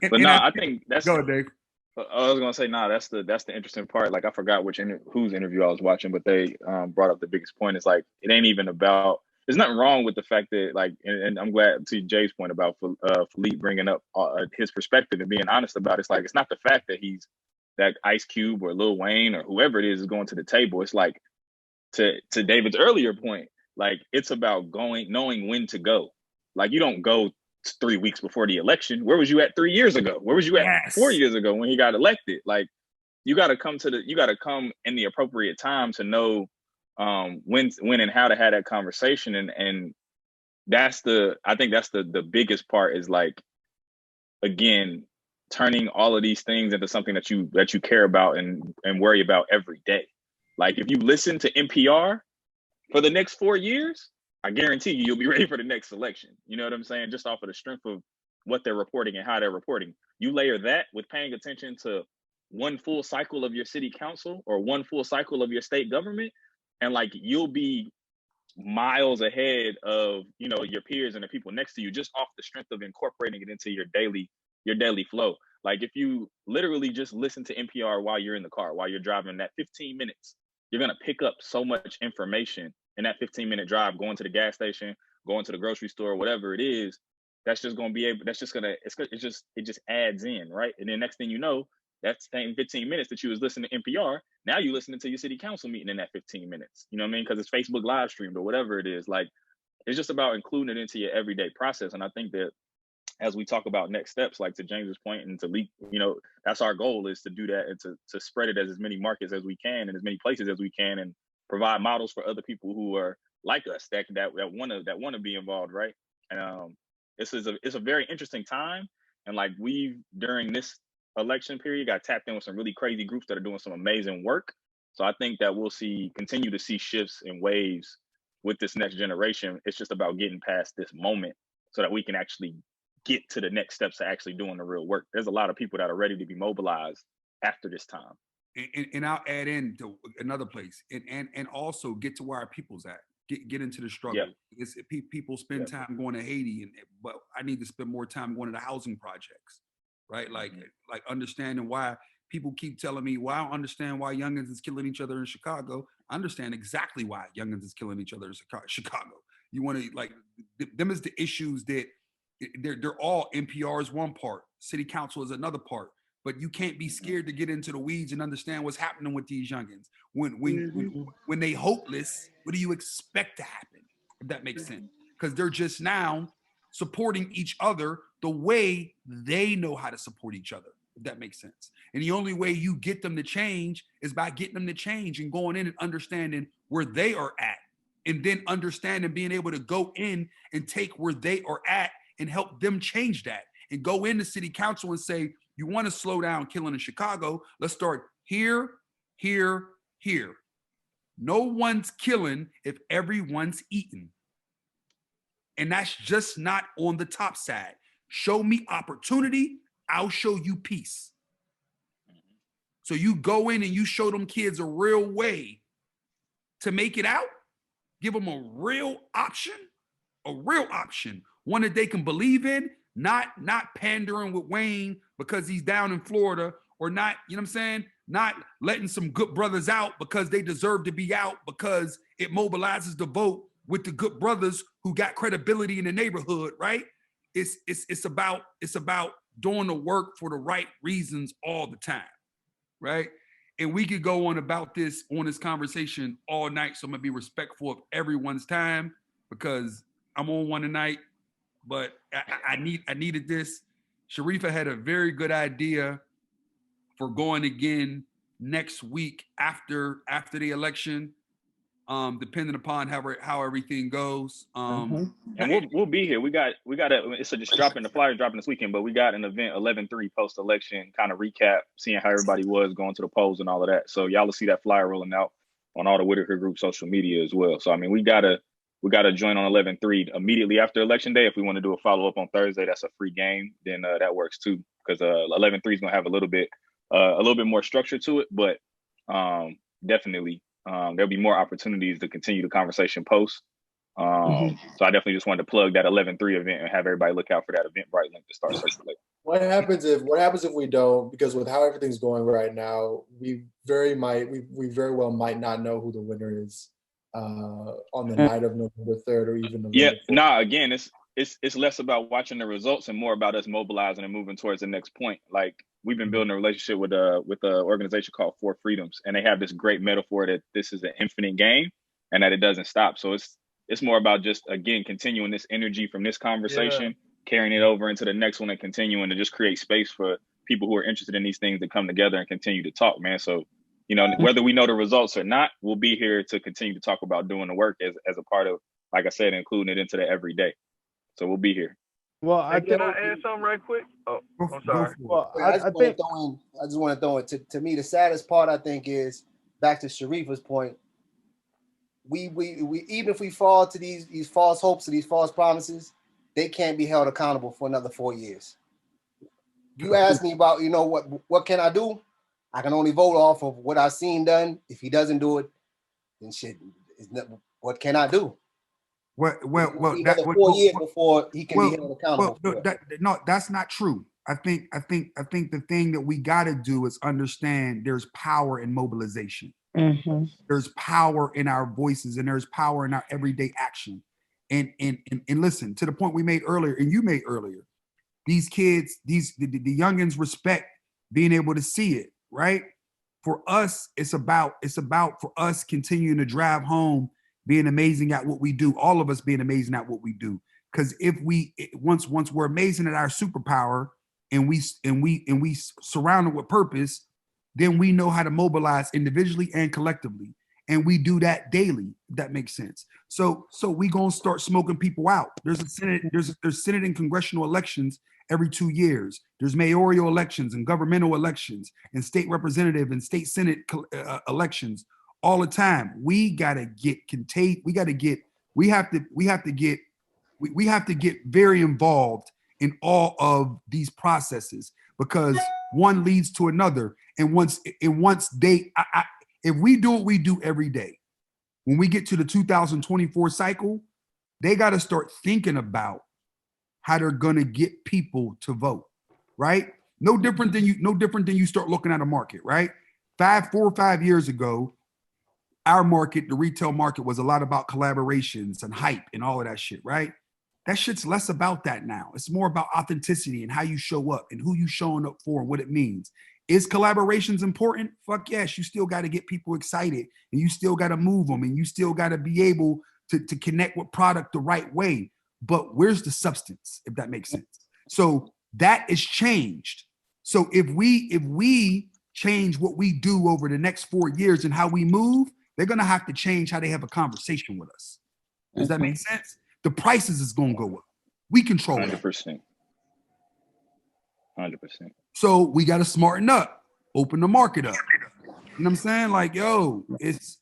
S1: But no, I think that's.
S3: Go ahead, Dave.
S1: I was gonna say, that's the interesting part. Like, I forgot whose interview I was watching, but they brought up the biggest point. It's like, it ain't even about. There's nothing wrong with the fact that, like, and I'm glad to Jay's point about Philippe bringing up his perspective and being honest about it. It's like, it's not the fact that Ice Cube or Lil Wayne or whoever it is going to the table. It's like, to David's earlier point, like, it's about knowing when to go. Like, you don't go 3 weeks before the election. Where was you at 3 years ago? Where was you at 4 years ago when he got elected? Like, you got to come in the appropriate time to know when and how to have that conversation. And I think that's the biggest part, is like, again, turning all of these things into something that you care about and worry about every day. Like, if you listen to NPR, for the next 4 years, I guarantee you'll be ready for the next election. You know what I'm saying? Just off of the strength of what they're reporting and how they're reporting. You layer that with paying attention to one full cycle of your city council or one full cycle of your state government, and like you'll be miles ahead of, you know, your peers and the people next to you just off the strength of incorporating it into your daily flow. Like if you literally just listen to NPR while you're in the car, while you're driving that 15 minutes, you're going to pick up so much information in that 15-minute drive, going to the gas station, going to the grocery store, whatever it is. That's just going to be able, that's just going to, it just adds in, right? And then next thing you know, that same 15 minutes that you was listening to NPR, now you're listening to your city council meeting in that 15 minutes. You know what I mean? Because it's Facebook live streamed or whatever it is. Like, it's just about including it into your everyday process. And I think that as we talk about next steps, like to James's point and to leak, you know, that's our goal, is to do that and to spread it as many markets as we can and as many places as we can, and provide models for other people who are like us that want to be involved, right? And it's a very interesting time, and like during this election period got tapped in with some really crazy groups that are doing some amazing work. So I think that we'll continue to see shifts and waves with this next generation. It's just about getting past this moment so that we can actually get to the next steps to actually doing the real work. There's a lot of people that are ready to be mobilized after this time.
S3: And I'll add in to another place, and also get to where our people's at. Get into the struggle. Yeah. People spend time going to Haiti, but I need to spend more time going to the housing projects, right? Like understanding why people keep telling me, well, I don't understand why youngins is killing each other in Chicago. I understand exactly why youngins is killing each other in Chicago. You want to, like, them is the issues that they're all. NPR is one part, city council is another part, but you can't be scared to get into the weeds and understand what's happening with these youngins. When they hopeless, what do you expect to happen? If that makes sense, because they're just now supporting each other the way they know how to support each other, if that makes sense. And the only way you get them to change is by getting them to change and going in and understanding where they are at, and then understanding, being able to go in and take where they are at and help them change that, and go into city council and say, you want to slow down killing in Chicago? Let's start here, here, here. No one's killing if everyone's eating. And that's just not on the top side. Show me opportunity, I'll show you peace. So you go in and you show them kids a real way to make it out. Give them a real option, one that they can believe in, not pandering with Wayne because he's down in Florida, or not, you know what I'm saying? Not letting some good brothers out because they deserve to be out, because it mobilizes the vote with the good brothers who got credibility in the neighborhood, right? It's about doing the work for the right reasons all the time, right? And we could go on about this conversation all night, so I'm gonna be respectful of everyone's time because I'm on one tonight, but I needed this. Sharifa had a very good idea for going again next week after the election, depending upon how everything goes.
S1: And we'll be here. We got it's just dropping, the flyer dropping this weekend, but we got an event 11/3 post-election kind of recap, seeing how everybody was going to the polls and all of that. So y'all will see that flyer rolling out on all the Whitaker Group social media as well. So I mean, we gotta join on 11/3 immediately after election day. If we want to do a follow-up on Thursday, that's a free game, then that works too, because 11/3 is gonna have a little bit more structure to it, but definitely there'll be more opportunities to continue the conversation post. So I definitely just wanted to plug that 11/3 event and have everybody look out for that Eventbrite link to start circulating.
S8: What happens if we don't? Because with how everything's going right now, we very well might not know who the winner is on the night of November 3rd or even November 4th.
S1: Again, it's less about watching the results and more about us mobilizing and moving towards the next point. Like, we've been building a relationship with an organization called Four Freedoms, and they have this great metaphor that this is an infinite game and that it doesn't stop. So it's more about just, again, continuing this energy from this conversation, carrying it over into the next one, and continuing to just create space for people who are interested in these things to come together and continue to talk, man. So, you know, whether we know the results or not, we'll be here to continue to talk about doing the work as a part of, like I said, including it into the everyday. So we'll be here.
S2: Well,
S12: can I add something right quick? Oh, I'm sorry.
S2: Well,
S9: I just want to throw in. To me, the saddest part, I think, is back to Sharifa's point. we even if we fall to these false hopes or these false promises, they can't be held accountable for another 4 years. You ask me about, what can I do? I can only vote off of what I've seen done. If he doesn't do it, then shit, what can I do?
S3: Well,
S9: another 4 years before he can be held accountable.
S3: No, that's not true. I think the thing that we got to do is understand there's power in mobilization.
S5: Mm-hmm.
S3: There's power in our voices, and there's power in our everyday action. And listen, to the point we made earlier, and you made earlier, these kids, the youngins respect being able to see it, right? For us, it's about for us continuing to drive home, being amazing at what we do, all of us being amazing at what we do. Because if once we're amazing at our superpower and we surround it with purpose, then we know how to mobilize individually and collectively. And we do that daily, if that makes sense. So we gonna start smoking people out. There's Senate and congressional elections every 2 years. There's mayoral elections and governmental elections and state representative and state Senate elections all the time. We gotta get contained. We have to get very involved in all of these processes, because one leads to another. And if we do what we do every day, when we get to the 2024 cycle, they got to start thinking about how they're gonna get people to vote, right? No different than you start looking at a market, right? 4 or 5 years ago, our market, the retail market, was a lot about collaborations and hype and all of that shit, right? That shit's less about that now. It's more about authenticity and how you show up and who you showing up for and what it means. Is collaborations important? Fuck yes. You still got to get people excited, and you still got to move them, and you still got to be able to connect with product the right way. But where's the substance, if that makes sense? So that is changed. So if we change what we do over the next 4 years and how we move, they're going to have to change how they have a conversation with us. Does that make sense? The prices is going to go up. We control
S1: 100%. 100%.
S3: So we got to smarten up, open the market up. You know what I'm saying? Like, yo, it's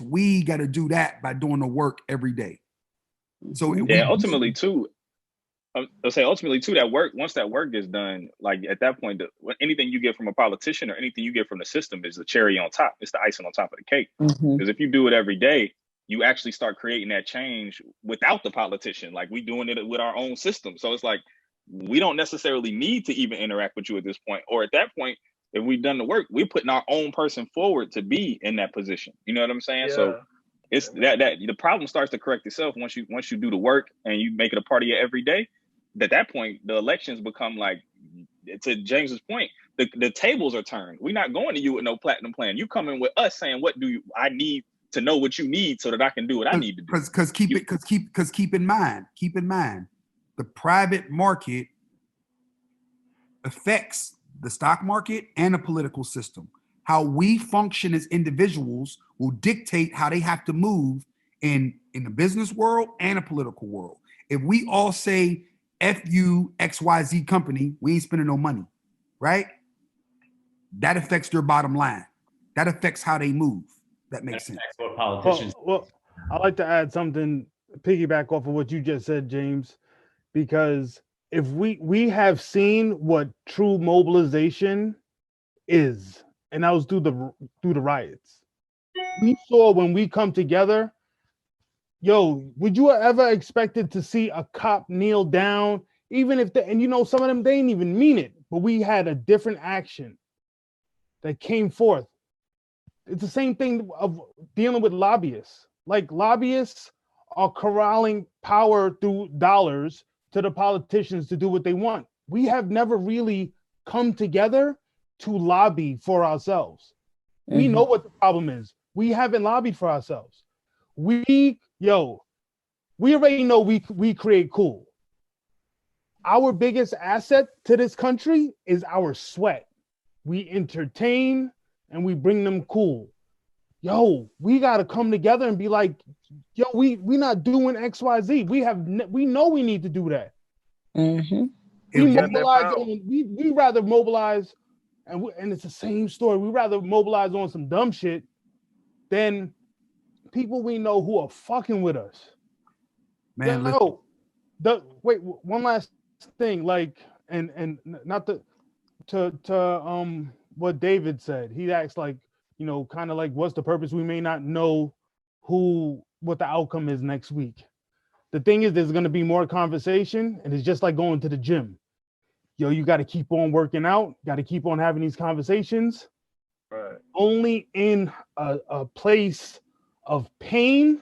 S3: we got to do that by doing the work every day. So
S1: ultimately too, that work, once that work gets done, like at that point, anything you get from a politician or anything you get from the system is the cherry on top. It's the icing on top of the cake. Because if you do it every day, you actually start creating that change without the politician. Like, we doing it with our own system. So it's like, we don't necessarily need to even interact with you at this point. Or at that point, if we've done the work, we're putting our own person forward to be in that position. You know what I'm saying? Yeah. So it's that the problem starts to correct itself once you do the work and you make it a part of your every day. At that point, the elections become like, to James's point, the tables are turned. We're not going to you with no platinum plan. You coming with us saying, what do I need to know what you need so that I can do what I need to do.
S3: Because keep in mind, the private market affects the stock market and the political system. How we function as individuals will dictate how they have to move in the business world and the political world. If we all say F you XYZ company, we ain't spending no money, right? That affects their bottom line. That affects how they move. That makes sense.
S4: What politicians.
S2: Well, I'd like to add something, piggyback off of what you just said, James, because if we have seen what true mobilization is, and that was through the riots. We saw when we come together. Yo, would you ever expected to see a cop kneel down, even if some of them, they didn't even mean it, but we had a different action that came forth. It's the same thing of dealing with lobbyists. Like, lobbyists are corralling power through dollars to the politicians to do what they want. We have never really come together to lobby for ourselves. We know what the problem is. We haven't lobbied for ourselves. We already know we create cool. Our biggest asset to this country is our sweat. We entertain and we bring them cool. Yo, we got to come together and be like, yo, we not doing XYZ. We know we need to do that. We rather mobilize, and it's the same story. We rather mobilize on some dumb shit than people we know who are fucking with us.
S3: Man,
S2: Yo, wait, one last thing, like, and not to what David said. He asked, like, kind of like, what's the purpose? We may not know what the outcome is next week. The thing is, there's going to be more conversation, and it's just like going to the gym. Yo, you got to keep on working out, got to keep on having these conversations.
S12: Right.
S2: Only in a place of pain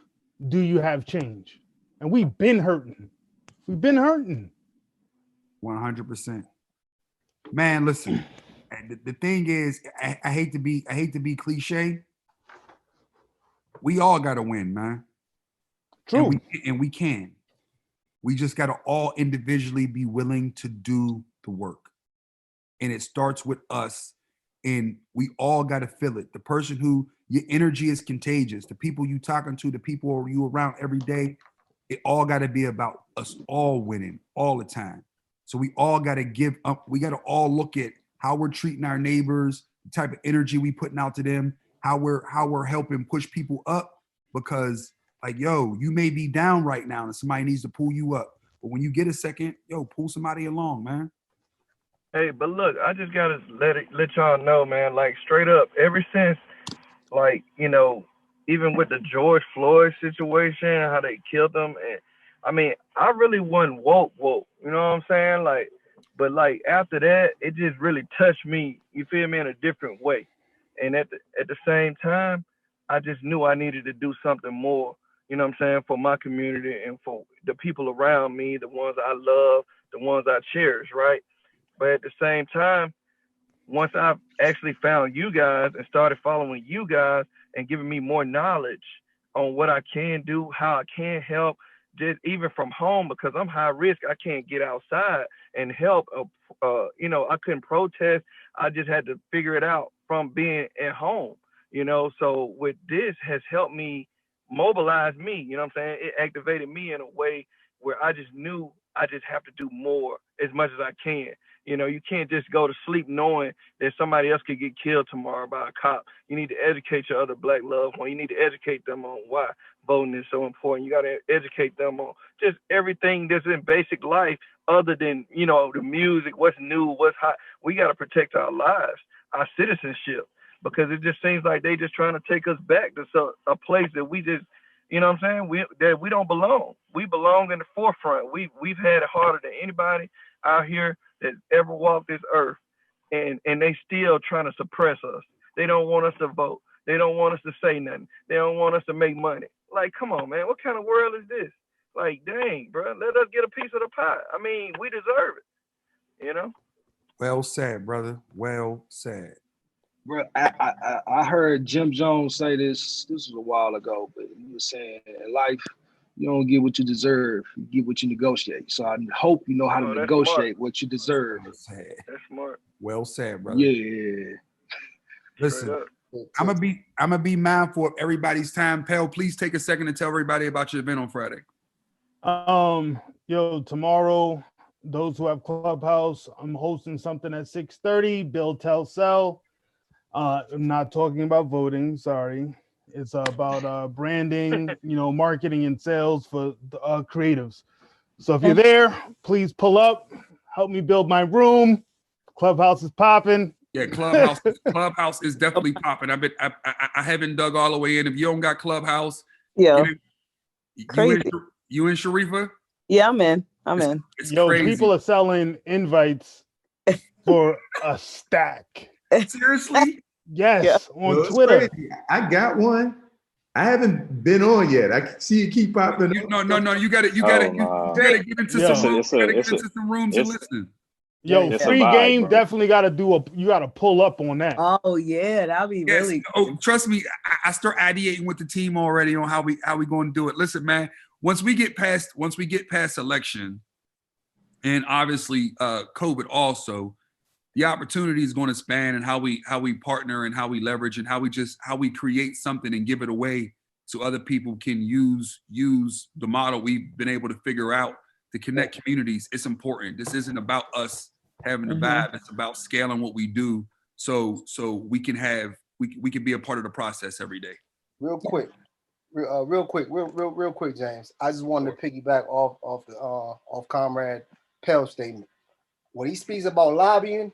S2: do you have change. And we've been hurting.
S3: 100%. Man, listen. The thing is, I hate to be cliche. We all gotta win, man.
S2: True.
S3: And we can. We just gotta all individually be willing to do the work. And it starts with us. And we all gotta feel it. The person who your energy is contagious, the people you talking to, the people you around every day, it all gotta be about us all winning all the time. So we all gotta give up. We gotta all look at how we're treating our neighbors, the type of energy we putting out to them, how we're helping push people up. Because like, yo, you may be down right now and somebody needs to pull you up. But when you get a second, yo, pull somebody along, man.
S10: Hey, but look, I just gotta let y'all know, man, like straight up, ever since, like, even with the George Floyd situation, how they killed him, and I mean, I really wasn't woke, you know what I'm saying? Like, but like after that, it just really touched me, you feel me, in a different way. And at the same time, I just knew I needed to do something more, you know what I'm saying, for my community and for the people around me, the ones I love, the ones I cherish, right? But at the same time, once I've actually found you guys and started following you guys and giving me more knowledge on what I can do, how I can help, just even from home, because I'm high risk, I can't get outside and help. I couldn't protest. I just had to figure it out from being at home, So with this has helped me mobilize me, you know what I'm saying? It activated me in a way where I just knew I just have to do more as much as I can. You can't just go to sleep knowing that somebody else could get killed tomorrow by a cop. You need to educate your other black loved one. You need to educate them on why voting is so important. You got to educate them on just everything that's in basic life other than, the music, what's new, what's hot. We got to protect our lives, our citizenship, because it just seems like they just trying to take us back to a place that we just, you know what I'm saying? That we don't belong. We belong in the forefront. We've had it harder than anybody out here that ever walked this earth, and they still trying to suppress us. They don't want us to vote. They don't want us to say nothing. They don't want us to make money. Like, come on, man. What kind of world is this? Like, dang, bro. Let us get a piece of the pie. I mean, we deserve it,
S3: Well said, brother. Well said.
S14: Bro, I heard Jim Jones say this was a while ago, but he was saying in life, you don't get what you deserve, you get what you negotiate. So I hope you know how to negotiate
S10: smart.
S14: what you deserve.
S10: That's smart.
S3: Well said, brother.
S14: Yeah.
S3: Listen, I'm gonna be mindful of everybody's time. Pell, please take a second to tell everybody about your event on Friday.
S2: Tomorrow, those who have Clubhouse, I'm hosting something at 6:30. Bill Tell Sell. I'm not talking about voting. Sorry, it's about branding, marketing and sales for creatives. So if you're there, please pull up. Help me build my room. Clubhouse is popping.
S3: Yeah, Clubhouse is definitely popping. I haven't dug all the way in. If you don't got Clubhouse,
S5: yeah,
S3: crazy. You in Sharifa?
S5: Yeah, I'm in.
S3: It's
S2: Yo,
S3: crazy.
S2: People are selling invites for a stack.
S3: Seriously?
S2: Yes, on Twitter.
S6: Crazy. I got one. I haven't been on yet. I can see it keep popping up.
S3: No. You got to get into some rooms and listen.
S2: Yo, free game, bro. Definitely got to you got to pull up on that.
S5: Oh yeah, that'll be really.
S3: Oh, trust me, I start ideating with the team already on how we going to do it. Listen, man, once we get past election, and obviously COVID also, the opportunity is going to span and how we partner and how we leverage and how we create something and give it away so other people can use the model we've been able to figure out to connect communities. It's important. This isn't about us having the vibe. It's about scaling what we do so we can be a part of the process every day.
S9: Real quick, real quick, James. I just wanted to piggyback off Comrade Pell's statement. When he speaks about lobbying,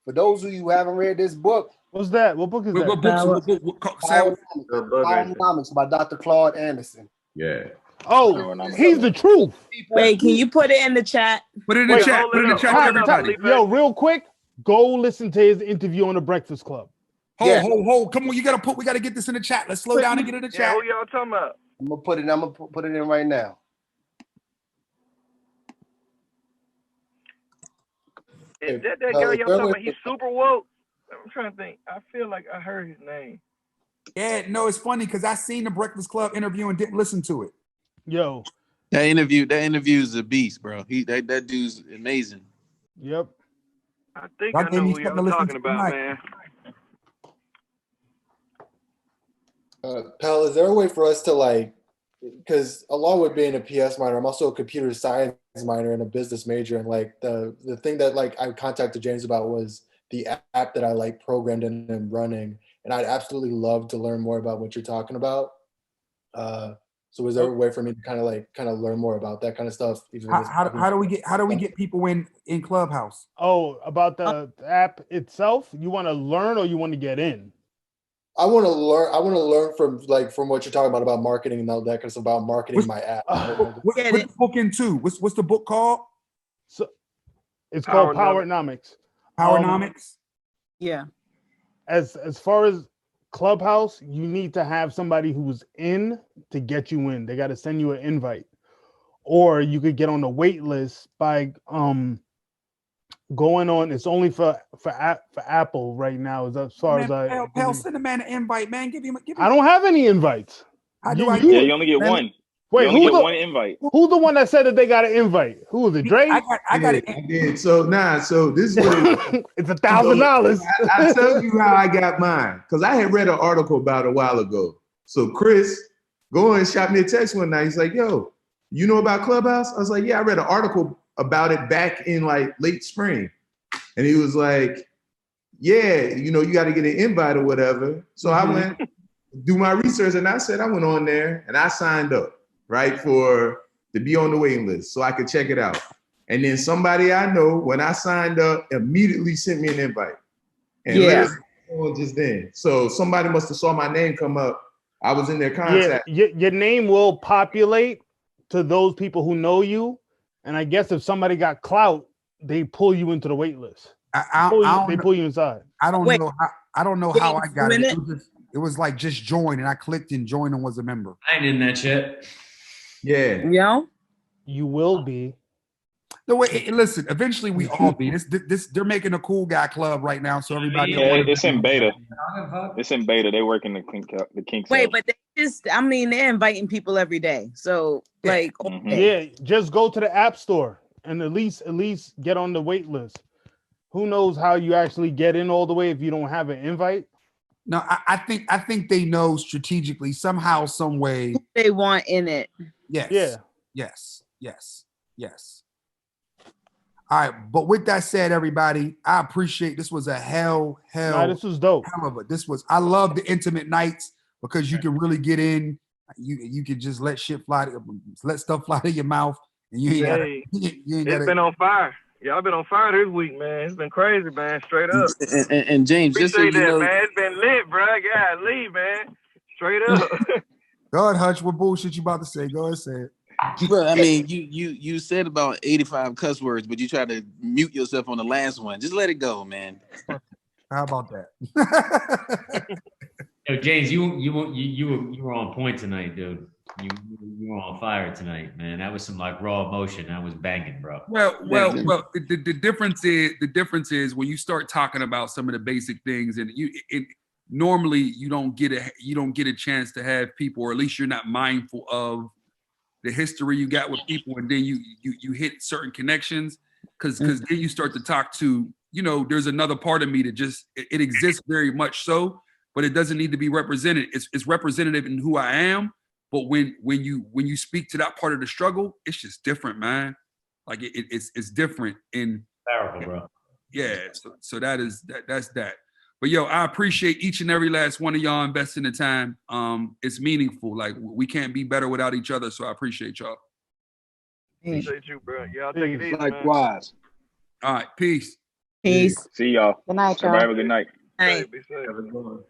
S9: for those of you who haven't read this book,
S2: what's that? What book is that?
S3: What book?
S9: Bioeconomics by Dr. Claude Anderson.
S6: Yeah.
S2: Oh, he's the truth.
S5: Wait, can you put it in the chat?
S3: Put it in the chat. Put it in the chat for everybody.
S2: Yo, real quick, go listen to his interview on the Breakfast Club.
S3: Hold. Come on, we gotta get this in the chat. Let's slow down and get in the chat.
S10: Who y'all talking about?
S9: I'm gonna put it in right now.
S10: Is that guy y'all talking about? He's super woke. I'm trying to think. I feel like I heard his name.
S3: Yeah, no, it's funny because I seen the Breakfast Club interview and didn't listen to it.
S2: Yo,
S7: that interview is a beast, bro. That dude's amazing.
S2: Yep.
S10: I think I know who y'all talking about, man.
S8: Pal, is there a way for us to like, because along with being a PS minor, I'm also a computer science minor and a business major, and like the thing that like I contacted James about was the app that I like programmed and running, and I'd absolutely love to learn more about what you're talking about. So is there a way for me to kind of learn more about that kind of stuff?
S3: How do we get people in Clubhouse?
S2: Oh, about the app itself? You want to learn or you want to get in?
S8: I want to learn from what you're talking about marketing and all that kind of stuff, about marketing my app.
S3: What's the book into? What's the book called?
S2: So it's called Powernomics.
S3: Powernomics.
S5: Yeah.
S2: As far as Clubhouse, you need to have somebody who's in to get you in. They got to send you an invite, or you could get on the wait list by going on. It's only for Apple right now. As far as
S3: Pal, send a man an invite, man. Give him.
S2: I don't have any invites.
S1: You only get one.
S2: Wait,
S1: you only get one invite.
S2: Who's the one that said that they got an invite? Who was it? Dre?
S6: I got it. I did. So this is what
S2: it's $1,000.
S6: I tell you how I got mine, because I had read an article about it a while ago. So Chris, go and shot me a text one night. He's like, "Yo, you know about Clubhouse?" I was like, "Yeah, I read an article about it back in like late spring," and he was like, "Yeah, you got to get an invite or whatever." So I went do my research, and I went on there and I signed up. Right, to be on the waiting list so I could check it out. And then somebody I know, when I signed up, immediately sent me an invite. And let it go just then. So somebody must have saw my name come up. I was in their contact.
S2: Yeah, your name will populate to those people who know you. And I guess if somebody got clout, they pull you into the wait list. They pull you inside.
S3: I don't know how I got it. It was like just join, and I clicked and joined and was a member.
S4: I ain't in that shit.
S6: Yeah.
S5: Yeah.
S2: You will be.
S3: No wait. Listen. Eventually, we all be. This. They're making a cool guy club right now, so everybody.
S1: Yeah, it's in beta. It's in beta. They working the kinks.
S5: Wait, but they're inviting people every day. So like,
S2: yeah, just go to the app store and at least get on the wait list. Who knows how you actually get in all the way if you don't have an invite?
S3: No, I think they know strategically somehow, some way
S5: they want in it.
S3: Yes.
S2: Yeah.
S3: Yes. All right, but with that said, everybody, I appreciate this was a hell.
S2: This was dope.
S3: I love the intimate nights because you can really get in. You can just let stuff fly out of your mouth, and you ain't
S10: it's been on fire. Y'all been on fire this week, man. It's been crazy, man. Straight up.
S7: And James, just so you know,
S10: man, it's been lit, bro. God, leave, man. Straight up.
S3: Go ahead, Hutch. What bullshit you about to say? Go ahead, say it.
S7: Bro, I mean, you said about 85 cuss words, but you tried to mute yourself on the last one. Just let it go, man.
S3: How about that?
S4: Yo, James, you were on point tonight, dude. You were on fire tonight, man. That was some like raw emotion. That was banging, bro.
S3: Well. The difference is when you start talking about some of the basic things, and normally you don't get a chance to have people, or at least you're not mindful of the history you got with people, and then you hit certain connections because then you start to talk to, there's another part of me that just it exists very much so, but it doesn't need to be represented. It's representative in who I am. But when you speak to that part of the struggle, it's just different, man. Like it's different.
S4: Powerful, bro.
S3: Yeah. So that's that. But yo, I appreciate each and every last one of y'all investing the time. It's meaningful. Like we can't be better without each other. So I appreciate y'all.
S15: Appreciate you, bro. Y'all take it easy, man.
S14: Likewise.
S3: All right, peace.
S5: Peace.
S1: See y'all.
S13: Good night, y'all.
S1: Everybody have a good night.
S5: All right.
S15: Be safe.
S12: Have a good one.